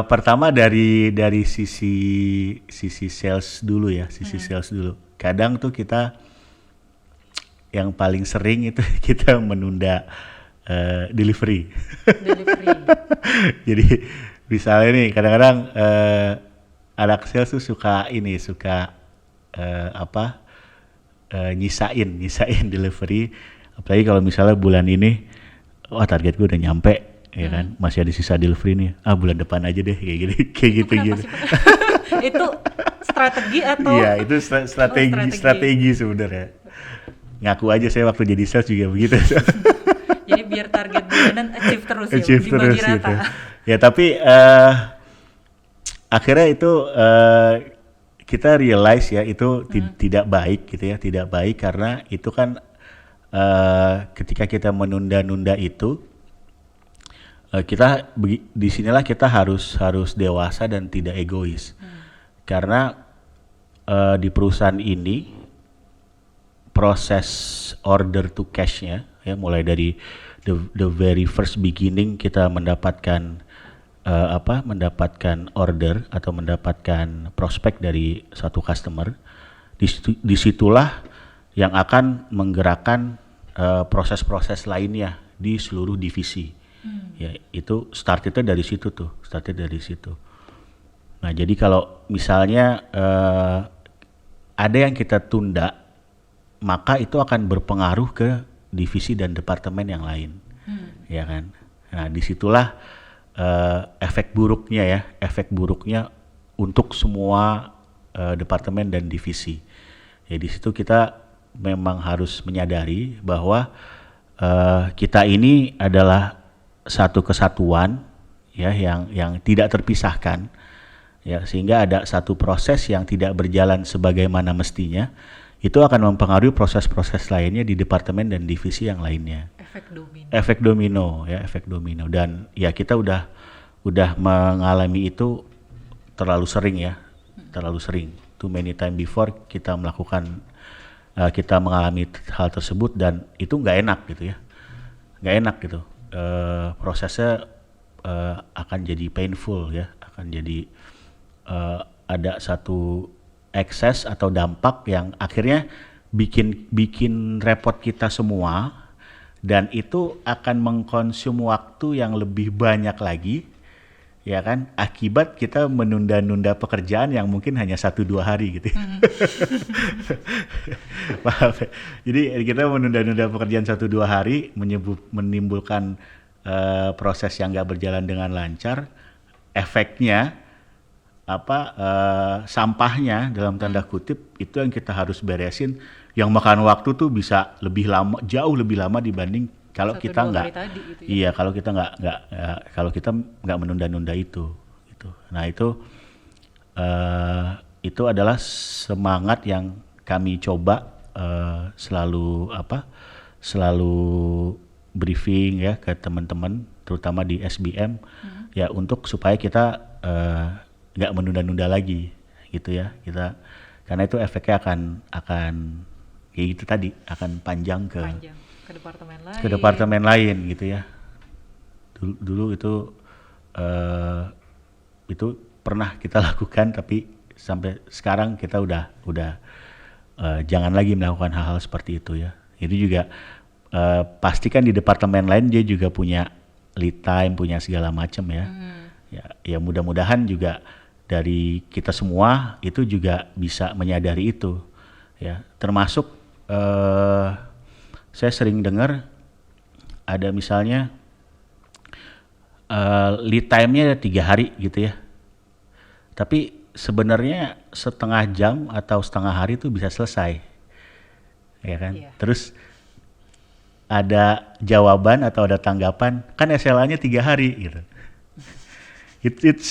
Pertama dari sisi sales dulu ya, sales dulu. Kadang tuh kita yang paling sering itu kita menunda delivery. Jadi misalnya nih kadang-kadang anak sales tuh suka nyisain delivery, apalagi kalau misalnya bulan ini target gue udah nyampe ya kan, masih ada sisa delivery nih, bulan depan aja deh kayak gitu. Itu strategi atau? Iya, itu strategi sebenarnya. Ngaku aja saya waktu jadi sales juga begitu. Jadi biar target bulanan achieve terus dibagi rata. Gitu. Ya tapi akhirnya itu kita realize ya itu tidak baik gitu ya, tidak baik karena itu kan ketika kita menunda-nunda itu disinilah kita harus dewasa dan tidak egois karena di perusahaan ini proses order to cash-nya ya mulai dari the very first beginning kita mendapatkan order atau mendapatkan prospek dari satu customer, disitulah yang akan menggerakkan proses-proses lainnya di seluruh divisi. Ya itu startnya dari situ. Nah jadi kalau misalnya ada yang kita tunda, maka itu akan berpengaruh ke divisi dan departemen yang lain, ya kan? Nah disitulah efek buruknya untuk semua departemen dan divisi. Ya di situ kita memang harus menyadari bahwa kita ini adalah satu kesatuan ya yang tidak terpisahkan ya, sehingga ada satu proses yang tidak berjalan sebagaimana mestinya, itu akan mempengaruhi proses-proses lainnya di departemen dan divisi yang lainnya. Efek domino dan ya kita udah mengalami itu terlalu sering. Too many time before kita mengalami hal tersebut dan itu nggak enak gitu. Prosesnya akan jadi painful ya, akan jadi ada satu ekses atau dampak yang akhirnya bikin repot kita semua, dan itu akan mengkonsum waktu yang lebih banyak lagi ya kan, akibat kita menunda-nunda pekerjaan yang mungkin hanya 1-2 hari gitu. Jadi kita menunda-nunda pekerjaan 1-2 hari menimbulkan proses yang nggak berjalan dengan lancar. Efeknya sampahnya dalam tanda kutip itu yang kita harus beresin, yang makan waktu tuh bisa jauh lebih lama dibanding kalau kita nggak gitu ya? Iya, kalau kita nggak menunda-nunda itu gitu. Nah itu adalah semangat yang kami coba selalu briefing ya ke teman-teman terutama di SBM ya, untuk supaya kita nggak menunda-nunda lagi gitu ya, karena itu efeknya akan kayak gitu tadi, akan panjang ke departemen lain gitu ya. Dulu itu pernah kita lakukan, tapi sampai sekarang kita udah jangan lagi melakukan hal-hal seperti itu ya. Itu juga pastikan di departemen lain dia juga punya lead time, punya segala macam ya. Ya mudah-mudahan juga dari kita semua itu juga bisa menyadari itu ya. Termasuk saya sering dengar ada misalnya lead time-nya 3 hari gitu ya, tapi sebenarnya setengah jam atau setengah hari itu bisa selesai ya kan. Terus ada jawaban atau ada tanggapan, kan SLA-nya 3 hari gitu.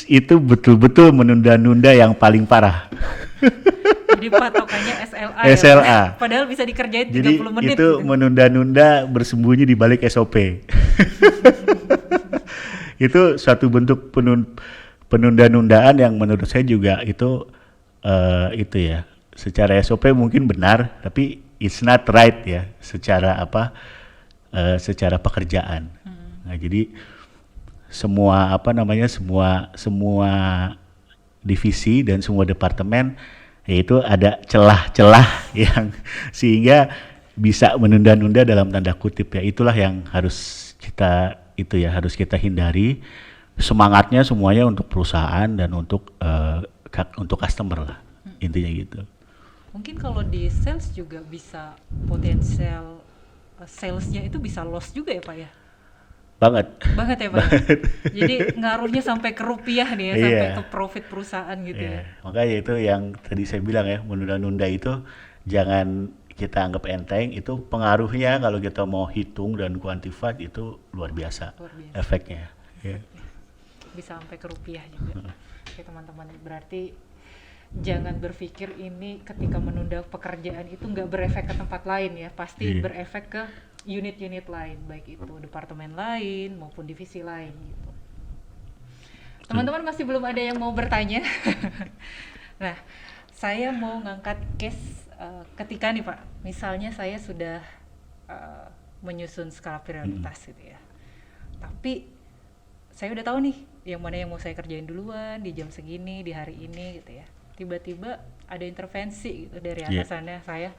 Itu betul-betul menunda-nunda yang paling parah. Jadi patokannya SLA ya, Pak? SLA. Padahal bisa dikerjain 30 Jadi menit itu gitu. menunda-nunda bersembunyi di balik SOP. Itu suatu bentuk penunda-nundaan yang menurut saya juga itu ya. Secara SOP mungkin benar, tapi it's not right ya secara secara pekerjaan. Nah, jadi semua divisi dan semua departemen yaitu ada celah-celah yang sehingga bisa menunda-nunda dalam tanda kutip ya. Itulah yang harus kita hindari. Semangatnya semuanya untuk perusahaan dan untuk customer lah, intinya gitu. Mungkin kalau di sales juga bisa potensial salesnya itu bisa loss juga ya Pak ya? Banget Ya Pak. Jadi ngaruhnya sampai ke rupiah nih ya, sampai ke profit perusahaan gitu ya. Makanya itu yang tadi saya bilang ya, menunda-nunda itu jangan kita anggap enteng. Itu pengaruhnya kalau kita mau hitung dan quantify itu luar biasa. Efeknya. Bisa sampai ke rupiah juga. Oke teman-teman, berarti jangan berpikir ini ketika menunda pekerjaan itu nggak berefek ke tempat lain ya, pasti berefek ke unit-unit lain, baik itu departemen lain maupun divisi lain gitu. Teman-teman masih belum ada yang mau bertanya? Nah, saya mau ngangkat case ketika nih Pak, misalnya saya sudah menyusun skala prioritas gitu ya, tapi saya udah tahu nih yang mana yang mau saya kerjain duluan di jam segini, di hari ini gitu ya. Tiba-tiba ada intervensi gitu dari atasannya, saya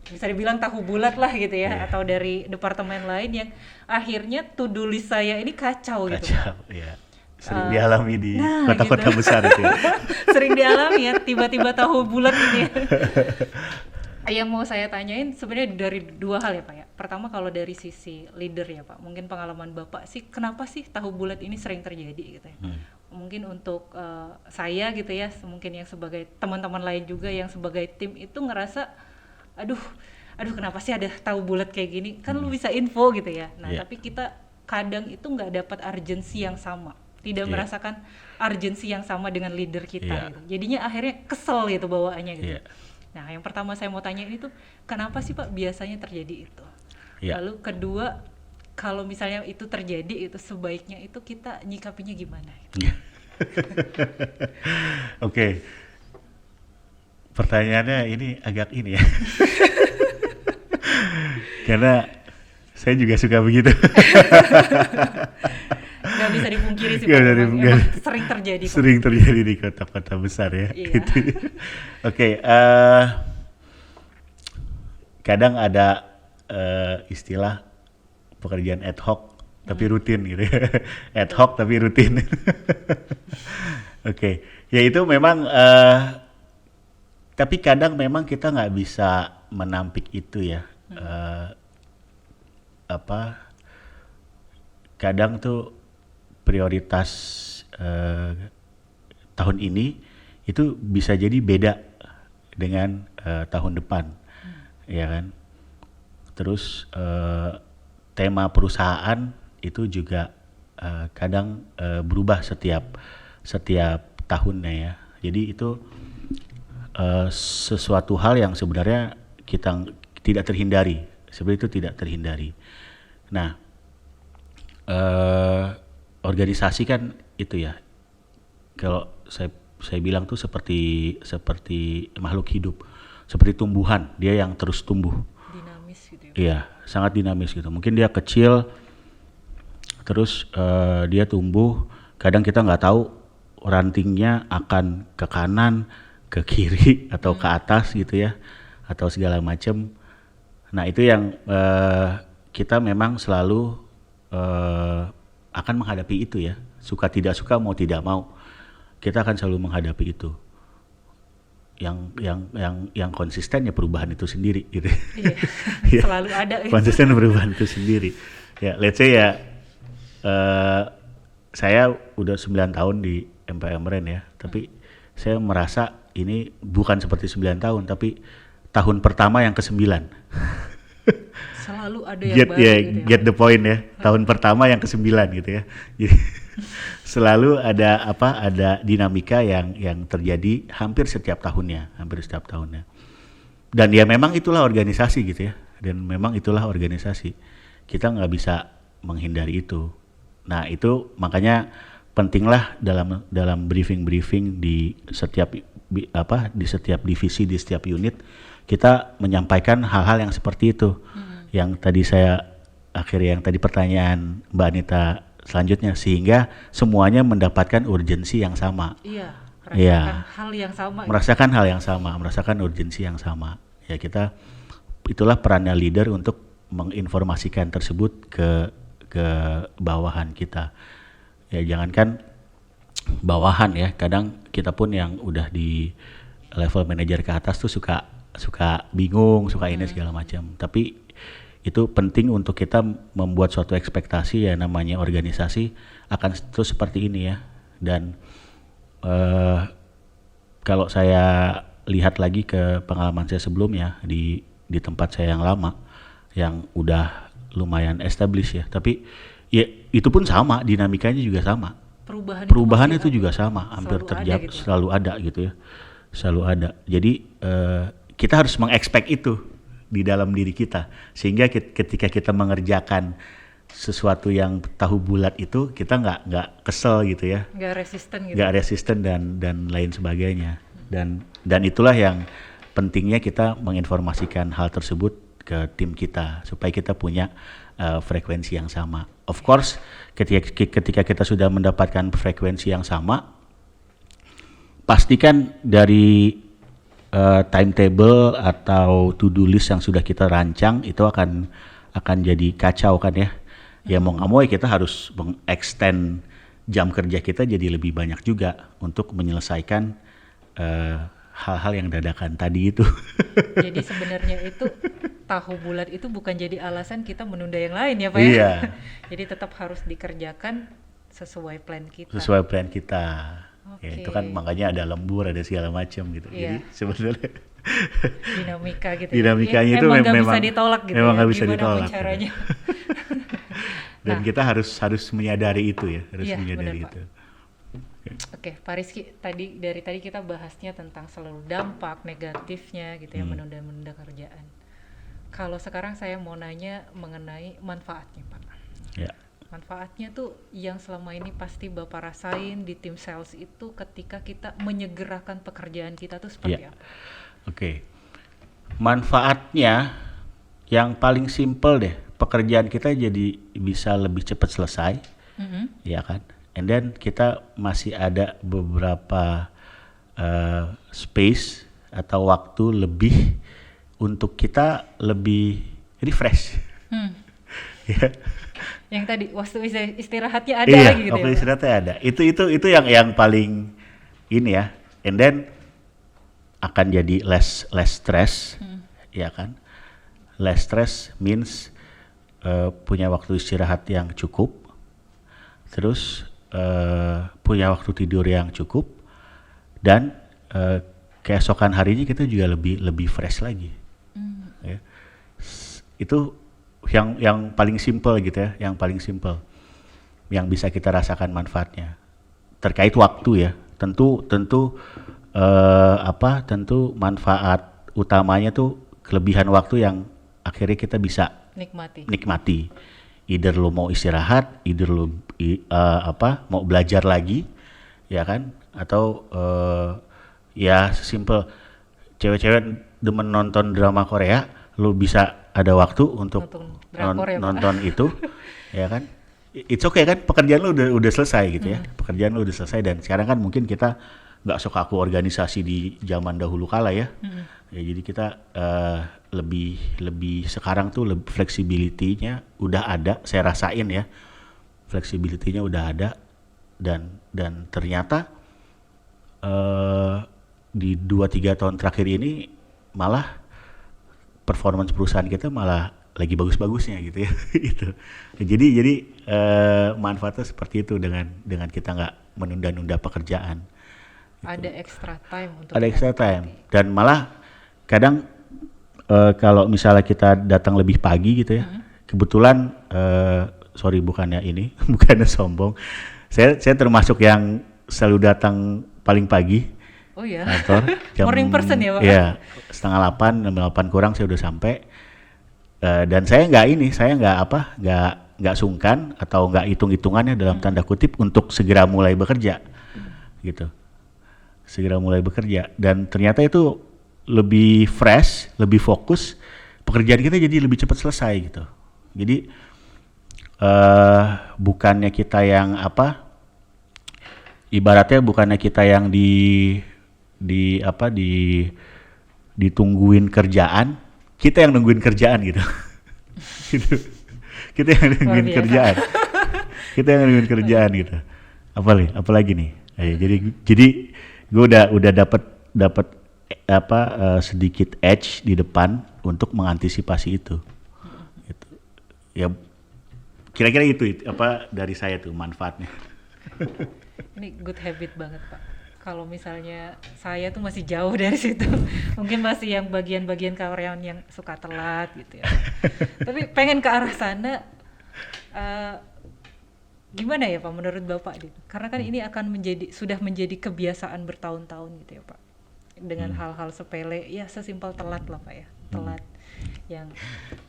bisa dibilang tahu bulat lah gitu ya, atau dari departemen lain yang akhirnya to-do list saya ini kacau gitu. Ya. Sering dialami di kota-kota besar itu. Sering dialami ya, tiba-tiba tahu bulat ini. Yang mau saya tanyain sebenarnya dari dua hal ya Pak ya. Pertama kalau dari sisi leader ya Pak, mungkin pengalaman Bapak sih, kenapa sih tahu bulat ini sering terjadi gitu ya? Mungkin untuk saya gitu ya, mungkin yang sebagai teman-teman lain juga yang sebagai tim itu ngerasa aduh kenapa sih ada tahu bulat kayak gini, kan lu bisa info gitu ya. Nah tapi kita kadang itu nggak dapat urgensi yang sama, tidak merasakan urgensi yang sama dengan leader kita gitu. Jadinya akhirnya kesel gitu bawaannya gitu. Nah yang pertama saya mau tanya ini tuh, kenapa sih Pak biasanya terjadi itu? Lalu kedua, kalau misalnya itu terjadi, itu sebaiknya itu kita nyikapinya gimana? Oke. Pertanyaannya ini agak ini ya. Karena saya juga suka begitu. Gak bisa dipungkiri sih Pak, emang sering terjadi. Sering terjadi di kota-kota besar ya. Gitu. Oke. Kadang ada istilah pekerjaan ad hoc tapi rutin gitu ya. Ad hoc tapi rutin. Oke. Ya itu memang tapi kadang memang kita nggak bisa menampik itu ya. Kadang tuh prioritas tahun ini itu bisa jadi beda dengan tahun depan, ya kan? Terus tema perusahaan itu juga kadang berubah setiap tahunnya ya. Jadi itu sesuatu hal yang sebenarnya kita tidak terhindari. Sebenarnya itu tidak terhindari. Nah, organisasi kan itu ya. Kalau saya bilang tuh seperti makhluk hidup, seperti tumbuhan, dia yang terus tumbuh. Dinamis gitu ya. Iya, sangat dinamis gitu. Mungkin dia kecil, terus dia tumbuh. Kadang kita nggak tahu rantingnya akan ke kanan, ke kiri atau ke atas gitu ya, atau segala macam. Nah itu yang kita memang selalu akan menghadapi itu ya, suka tidak suka, mau tidak mau, kita akan selalu menghadapi itu. Yang konsisten ya perubahan itu sendiri gitu. Iya, selalu ada. Konsisten perubahan itu sendiri. Ya, let's say ya, saya udah 9 tahun di MPM Ren ya, tapi saya merasa ini bukan seperti 9 tahun, tapi tahun pertama yang ke-9. Selalu ada yang baru gitu ya. Get the point ya. Tahun pertama yang ke-9 gitu ya. Jadi Selalu ada ada dinamika yang terjadi hampir setiap tahunnya. Dan ya memang itulah organisasi gitu ya. Kita nggak bisa menghindari itu. Nah itu makanya pentinglah dalam briefing di setiap di setiap divisi, di setiap unit kita menyampaikan hal-hal yang seperti itu. Yang tadi pertanyaan Mbak Anita selanjutnya, sehingga semuanya mendapatkan urgensi yang sama. Iya, Merasakan hal yang sama, merasakan urgensi yang sama. Ya itulah perannya leader untuk menginformasikan tersebut ke bawahan kita. Ya jangankan bawahan ya, kadang kita pun yang udah di level manajer ke atas tuh suka bingung, suka ini segala macam. Tapi itu penting untuk kita membuat suatu ekspektasi, ya namanya organisasi akan terus seperti ini ya. Dan kalau saya lihat lagi ke pengalaman saya sebelumnya di tempat saya yang lama, yang udah lumayan established ya, tapi ya itu pun sama, dinamikanya juga sama. Perubahan itu juga sama, hampir terjadi, selalu ada gitu ya, selalu ada. Jadi kita harus mengekspek itu di dalam diri kita, sehingga ketika kita mengerjakan sesuatu yang tahu bulat itu, kita nggak kesel gitu ya, nggak resisten dan lain sebagainya. Dan itulah yang pentingnya kita menginformasikan hal tersebut ke tim kita supaya kita punya frekuensi yang sama. Of course, ketika kita sudah mendapatkan frekuensi yang sama, pastikan dari timetable atau to-do list yang sudah kita rancang itu akan jadi kacau kan ya. Ya mau nggak mau ya kita harus meng-extend jam kerja kita jadi lebih banyak juga untuk menyelesaikan hal-hal yang dadakan tadi itu. Jadi sebenarnya itu tahu bulat itu bukan jadi alasan kita menunda yang lain ya Pak ya. Iya. Jadi tetap harus dikerjakan sesuai plan kita. Ya, itu kan makanya ada lembur, ada segala macam gitu. Jadi sebenarnya dinamika gitu. Dinamikanya itu memang nggak bisa ditolak gitu. Memang nggak ya, bisa ditolak. Caranya. Dan kita harus menyadari itu ya, menyadari benar, itu. Oke, Pak Rizky, dari tadi kita bahasnya tentang seluruh dampak negatifnya gitu ya, menunda kerjaan. Kalau sekarang saya mau nanya mengenai manfaatnya, Pak. Ya. Manfaatnya tuh yang selama ini pasti Bapak rasain di tim sales itu ketika kita menyegerakan pekerjaan kita tuh seperti apa? Oke. Manfaatnya yang paling simple deh, pekerjaan kita jadi bisa lebih cepat selesai, ya kan? And then kita masih ada beberapa space atau waktu lebih untuk kita lebih refresh. Ya. Yang tadi waktu istirahatnya ada lagi gitu ya. Waktu istirahatnya ada. Itu yang paling ini ya. And then akan jadi less stress, ya kan? Less stress means punya waktu istirahat yang cukup. Terus punya waktu tidur yang cukup, dan keesokan harinya kita juga lebih fresh lagi. Ya. Itu yang paling simple gitu ya, yang bisa kita rasakan manfaatnya. Terkait waktu ya, tentu manfaat utamanya tuh kelebihan waktu yang akhirnya kita bisa nikmati. Either lo mau istirahat, either lo mau belajar lagi, ya kan? Atau ya simple, cewek-cewek demen nonton drama Korea, lo bisa ada waktu untuk nonton itu, ya kan? It's okay kan, pekerjaan lo udah selesai gitu ya, pekerjaan lo udah selesai. Dan sekarang kan mungkin kita nggak sekaku organisasi di zaman dahulu kala ya. Ya jadi kita lebih sekarang tuh flexibility-nya udah ada, saya rasain ya, flexibility-nya udah ada, dan ternyata di 2-3 tahun terakhir ini malah performance perusahaan kita malah lagi bagus-bagusnya gitu ya. Gitu. Jadi manfaatnya seperti itu dengan kita nggak menunda-nunda pekerjaan. Ada extra time untuk dan malah kadang kalau misalnya kita datang lebih pagi gitu ya, kebetulan sorry bukannya sombong, Saya termasuk yang selalu datang paling pagi Oh ya, kantor jam morning person ya Pak? ya 7:30, jam 8 kurang saya udah sampai. Dan saya nggak sungkan atau nggak hitung-hitungannya dalam tanda kutip untuk segera mulai bekerja gitu, segera mulai bekerja, dan ternyata itu lebih fresh, lebih fokus, pekerjaan kita jadi lebih cepat selesai gitu. Jadi bukannya kita yang ibaratnya bukannya kita yang ditungguin kerjaan, kita yang nungguin kerjaan gitu. Gitu. Kita yang nungguin kerjaan. Kita yang nungguin kerjaan gitu. Apalagi nih. Jadi gue udah dapat sedikit edge di depan untuk mengantisipasi itu. Gitu. Ya kira-kira itu dari saya tuh manfaatnya. Ini good habit banget Pak. Kalau misalnya saya tuh masih jauh dari situ, mungkin masih yang bagian-bagian karyawan yang suka telat gitu ya. Tapi pengen ke arah sana, gimana ya Pak menurut Bapak gitu? Karena kan ini akan sudah menjadi kebiasaan bertahun-tahun gitu ya Pak. Dengan hal-hal sepele, ya sesimpel telat lah Pak ya, telat. Yang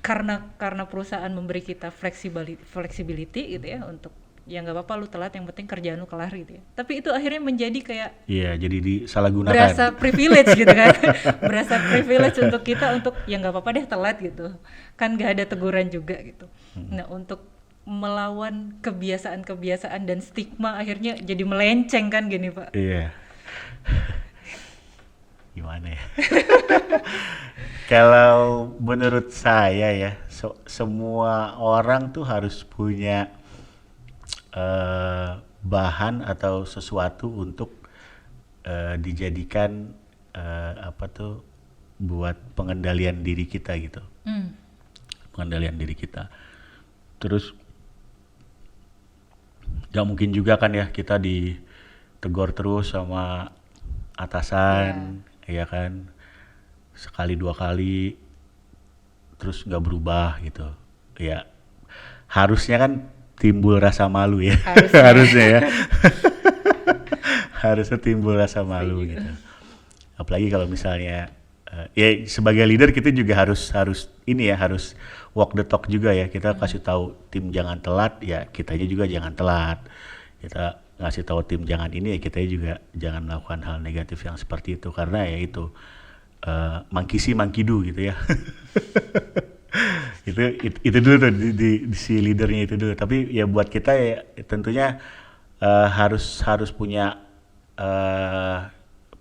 karena perusahaan memberi kita flexibility gitu ya untuk ya nggak apa-apa lu telat, yang penting kerjaan lu kelar gitu ya. Tapi itu akhirnya menjadi kayak jadi disalahgunakan. Berasa privilege gitu kan. Berasa privilege untuk kita untuk ya nggak apa-apa deh telat gitu. Kan nggak ada teguran juga gitu. Nah, untuk melawan kebiasaan-kebiasaan dan stigma akhirnya jadi melenceng kan gini Pak. Iya. Gimana ya? Kalau menurut saya ya, semua orang tuh harus punya bahan atau sesuatu untuk dijadikan buat pengendalian diri kita gitu. Pengendalian diri kita. Terus gak mungkin juga kan ya kita ditegur terus sama atasan, ya kan, sekali dua kali terus gak berubah gitu. Ya harusnya kan timbul rasa malu ya. Harusnya ya. Harusnya timbul rasa malu gitu. Apalagi kalau misalnya ya sebagai leader kita juga harus walk the talk juga ya. Kita kasih tahu tim jangan telat, ya kitanya juga jangan telat. Kita ngasih tahu tim jangan ini, ya kitanya juga jangan melakukan hal negatif yang seperti itu, karena ya itu monkey see monkey do gitu ya. itu dulu tuh di si leadernya itu dulu. Tapi ya buat kita ya tentunya harus punya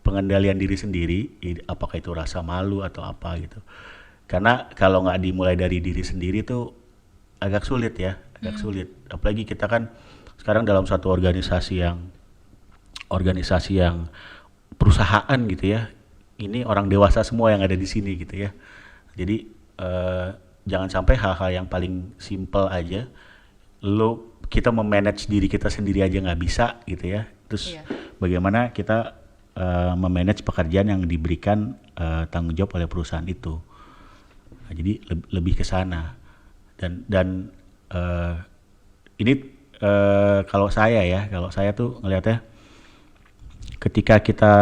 pengendalian diri sendiri, apakah itu rasa malu atau apa gitu. Karena kalau nggak dimulai dari diri sendiri tuh agak sulit ya, agak sulit. Apalagi kita kan sekarang dalam satu organisasi yang perusahaan gitu ya. Ini orang dewasa semua yang ada di sini gitu ya. Jadi jangan sampai hal-hal yang paling simple aja kita memanage diri kita sendiri aja nggak bisa gitu ya. Terus bagaimana kita memanage pekerjaan yang diberikan tanggung jawab oleh perusahaan itu. Nah, jadi lebih ke sana. Dan ini kalau saya tuh ngelihatnya ketika kita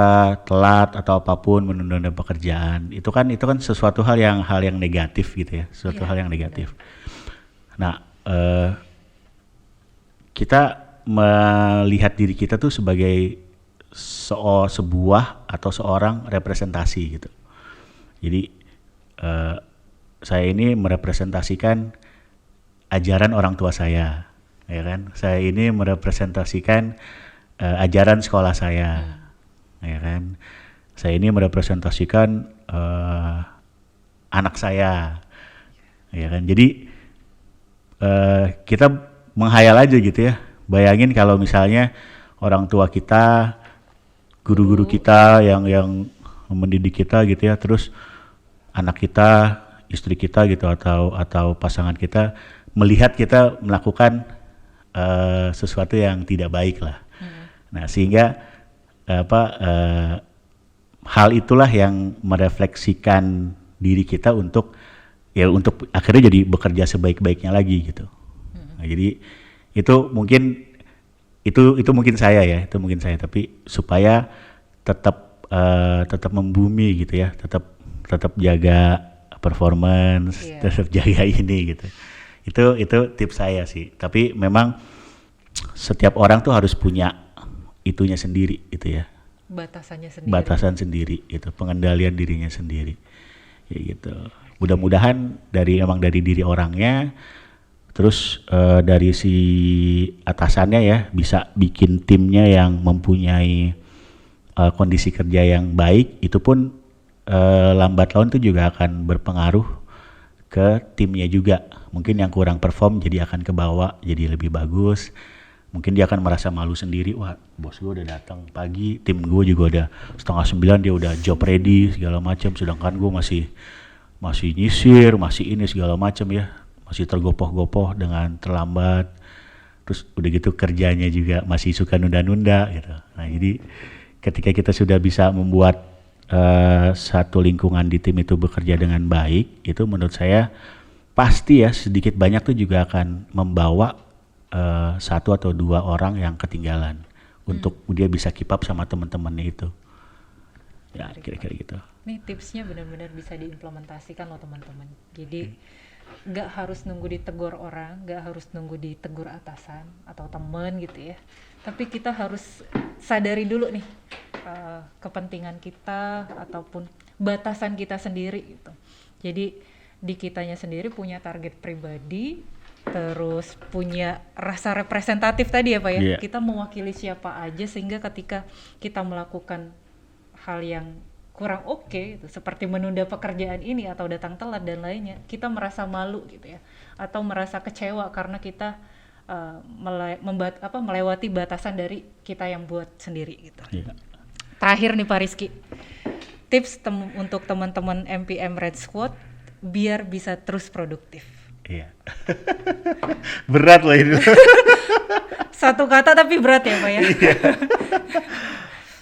telat atau apapun menunda pekerjaan, itu kan sesuatu hal yang negatif gitu ya, hal yang negatif. Nah, kita melihat diri kita tuh sebagai sebuah atau seorang representasi gitu. Jadi saya ini merepresentasikan ajaran orang tua saya, ya kan? Saya ini merepresentasikan ajaran sekolah saya, ya kan? Saya ini merepresentasikan anak saya, ya kan? Jadi kita menghayal aja gitu ya. Bayangin kalau misalnya orang tua kita, guru-guru kita yang mendidik kita gitu ya, terus anak kita, istri kita gitu atau pasangan kita melihat kita melakukan sesuatu yang tidak baik lah. Nah, sehingga hal itulah yang merefleksikan diri kita untuk akhirnya jadi bekerja sebaik-baiknya lagi gitu. Nah, jadi itu mungkin itu mungkin saya ya, itu mungkin saya, tapi supaya tetap membumi gitu ya, tetap jaga performance, Iya. tetap jaga ini gitu. Itu tips saya sih. Tapi memang setiap orang tuh harus punya itunya sendiri gitu ya, Batasannya sendiri. batasan sendiri gitu, pengendalian dirinya sendiri. Ya gitu. Mudah-mudahan dari diri orangnya, terus dari si atasannya ya bisa bikin timnya yang mempunyai kondisi kerja yang baik. Itu pun lambat laun itu juga akan berpengaruh ke timnya juga. Mungkin yang kurang perform jadi akan kebawa jadi lebih bagus. Mungkin dia akan merasa malu sendiri, wah bos gue udah datang pagi, tim gue juga udah 8:30 dia udah job ready segala macam, sedangkan gue masih nyisir, masih ini segala macam ya, masih tergopoh-gopoh dengan terlambat. Terus udah gitu kerjanya juga masih suka nunda-nunda gitu. Nah jadi ketika kita sudah bisa membuat satu lingkungan di tim itu bekerja dengan baik, itu menurut saya pasti ya sedikit banyak tuh juga akan membawa satu atau dua orang yang ketinggalan untuk dia bisa keep up sama teman-temannya itu. Ya kira-kira gitu. Nih tipsnya benar-benar bisa diimplementasikan loh teman-teman. Jadi nggak harus nunggu ditegur orang, nggak harus nunggu ditegur atasan atau teman gitu ya. Tapi kita harus sadari dulu nih kepentingan kita ataupun batasan kita sendiri gitu. Jadi di kitanya sendiri punya target pribadi, terus punya rasa representatif tadi ya Pak ya. Yeah. Kita mewakili siapa aja sehingga ketika kita melakukan hal yang kurang oke gitu, seperti menunda pekerjaan ini atau datang telat dan lainnya, kita merasa malu gitu ya, atau merasa kecewa karena kita melewati batasan dari kita yang buat sendiri gitu. Yeah. Terakhir nih Pak Rizky, tips untuk teman-teman MPM Red Squad biar bisa terus produktif. Iya. Berat loh ini. Satu kata tapi berat ya Pak ya.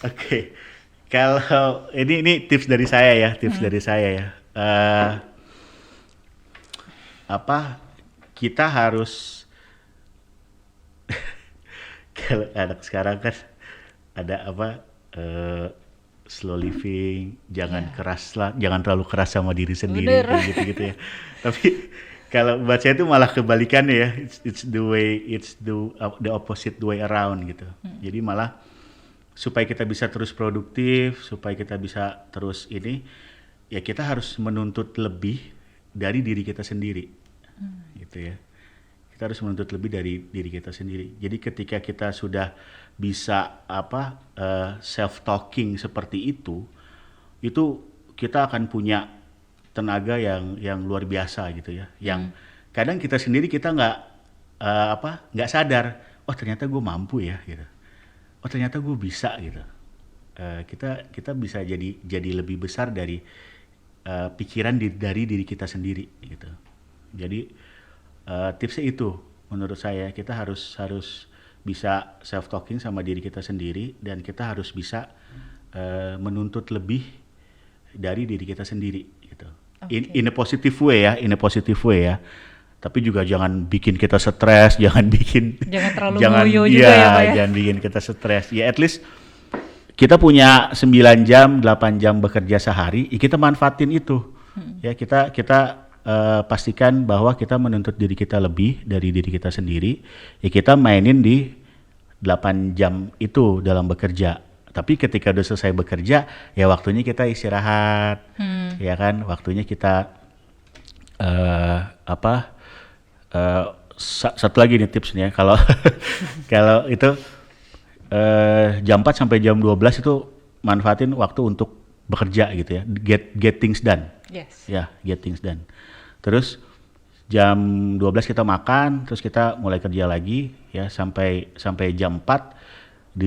Oke. Kalau ini tips dari saya ya, dari saya ya. Kita harus kalau anak sekarang kan ada slow living, jangan keras lah, jangan terlalu keras sama diri sendiri gitu ya. Tapi kalau buat saya itu malah kebalikannya ya, it's the opposite way around gitu. Jadi malah supaya kita bisa terus produktif, supaya kita bisa terus ini, ya kita harus menuntut lebih dari diri kita sendiri, gitu ya. Kita harus menuntut lebih dari diri kita sendiri. Jadi ketika kita sudah bisa self talking seperti itu kita akan punya tenaga yang luar biasa gitu ya. Yang kadang kita sendiri kita nggak sadar, oh ternyata gue mampu ya gitu. Oh ternyata gue bisa gitu. Kita bisa jadi lebih besar dari pikiran dari diri kita sendiri gitu. Jadi tipsnya itu menurut saya, kita harus bisa self talking sama diri kita sendiri, dan kita harus bisa menuntut lebih dari diri kita sendiri gitu. Okay. In a positive way ya. Tapi juga jangan bikin kita stres, jangan terlalu ngoyo juga ya Pak ya. Jangan bikin kita stres. Ya at least kita punya 9 jam, 8 jam bekerja sehari, ya kita manfaatin itu. Ya kita pastikan bahwa kita menuntut diri kita lebih dari diri kita sendiri. Ya kita mainin di 8 jam itu dalam bekerja. Tapi ketika udah selesai bekerja, ya waktunya kita istirahat. Ya kan, waktunya kita satu lagi nih tipsnya, kalau kalau itu jam 4 sampai jam 12 itu manfaatin waktu untuk bekerja gitu ya, get things done. Yes. Ya, get things done. Terus jam 12 kita makan, terus kita mulai kerja lagi ya sampai jam 4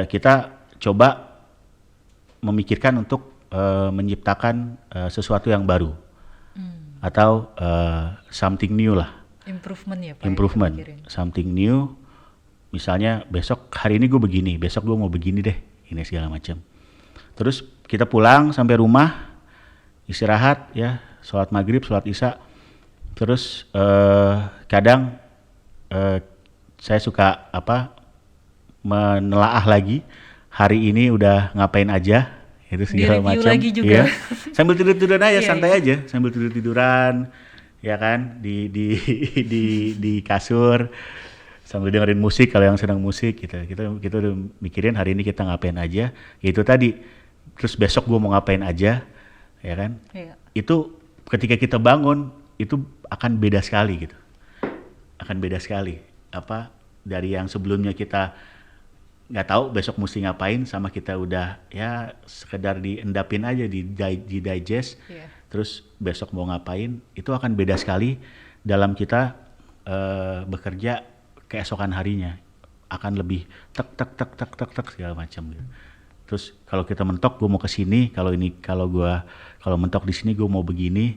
kita coba memikirkan untuk menciptakan sesuatu yang baru. Atau something new lah. Improvement ya Pak. Improvement, something new. Misalnya besok hari ini gue begini, besok gue mau begini deh, ini segala macam. Terus kita pulang sampai rumah, istirahat ya, sholat maghrib, sholat isya. Terus kadang saya suka menelaah lagi hari ini udah ngapain aja, itu segala Di-review macam. lagi juga. Iya. Sambil tidur-tiduran aja, Iya, santai iya. aja, sambil tidur-tiduran, ya kan, di kasur, sambil dengerin musik kalau yang senang musik gitu. Kita udah mikirin hari ini kita ngapain aja, itu tadi. Terus besok gue mau ngapain aja, ya kan? Iya. Itu ketika kita bangun itu akan beda sekali gitu. Akan beda sekali. Apa dari yang sebelumnya kita nggak tahu besok mesti ngapain, sama kita udah ya sekedar diendapin aja di digest, Iya. terus besok mau ngapain, itu akan beda sekali dalam kita bekerja keesokan harinya, akan lebih tek tek tek tek tek tek segala macam gitu. Terus kalau kita mentok gue mau ke sini, kalau mentok di sini gue mau begini,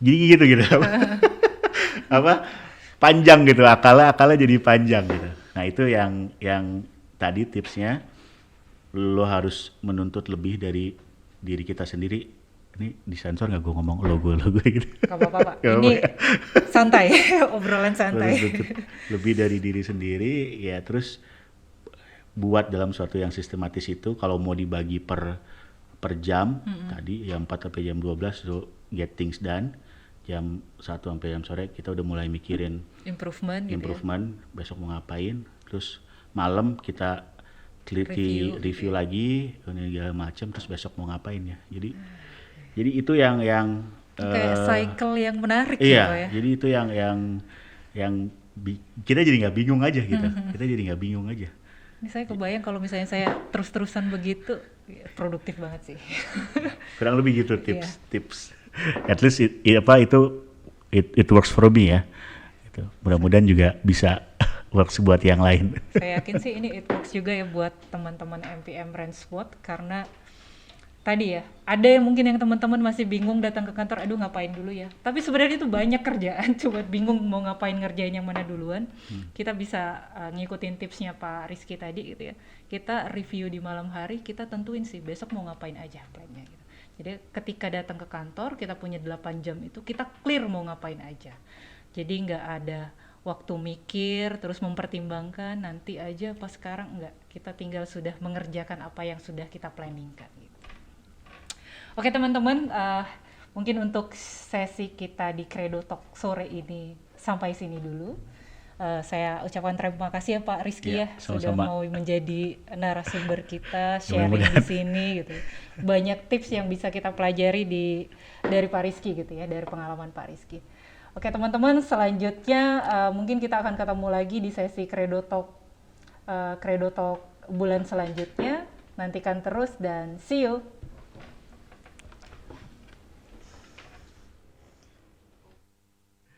jadi gitu gitu. Apa panjang gitu, akalnya jadi panjang gitu. Nah itu yang tadi tipsnya, lo harus menuntut lebih dari diri kita sendiri. Ini disensor nggak gue ngomong logo gitu? Gak apa-apa, Pak. Gak Ini apa-apa ya? santai, obrolan Lo santai. menuntut lebih dari diri sendiri, ya terus buat dalam suatu yang sistematis itu. Kalau mau dibagi per jam, tadi jam 4 sampai jam 12 so get things done. Jam 1 sampai jam sore kita udah mulai mikirin Improvement gitu ya. improvement, besok mau ngapain, terus malam kita teliti review lagi segala macam, terus besok mau ngapain ya. Jadi itu yang Kayak cycle yang menarik iya, gitu ya. jadi itu yang kita jadi nggak bingung aja gitu. Kita jadi nggak bingung aja. Ini saya kebayang kalau misalnya saya terus-terusan begitu, ya, produktif banget sih. Kurang lebih gitu Iya. tips. At least it works for me ya. Itu mudah-mudahan juga bisa works buat yang lain. Saya yakin sih ini it works juga ya buat teman-teman MPM Brand Squad, karena tadi ya, ada yang mungkin yang teman-teman masih bingung datang ke kantor, aduh ngapain dulu ya. Tapi sebenarnya itu banyak kerjaan, cuma bingung mau ngapain, ngerjain yang mana duluan. Kita bisa ngikutin tipsnya Pak Rizky tadi gitu ya. Kita review di malam hari, kita tentuin sih besok mau ngapain aja plannya gitu. Jadi ketika datang ke kantor, kita punya 8 jam itu, kita clear mau ngapain aja. Jadi nggak ada waktu mikir, terus mempertimbangkan, nanti aja pas sekarang enggak. Kita tinggal sudah mengerjakan apa yang sudah kita planningkan gitu. Oke teman-teman, mungkin untuk sesi kita di Credo Talk sore ini sampai sini dulu. Saya ucapkan terima kasih ya Pak Rizky Ya, ya sudah sama-sama. mau menjadi narasumber kita, sharing mudah-mudahan. di sini gitu. Banyak tips yang bisa kita pelajari dari Pak Rizky gitu ya, dari pengalaman Pak Rizky. Oke teman-teman, selanjutnya mungkin kita akan ketemu lagi di sesi Credo Talk bulan selanjutnya. Nantikan terus dan see you.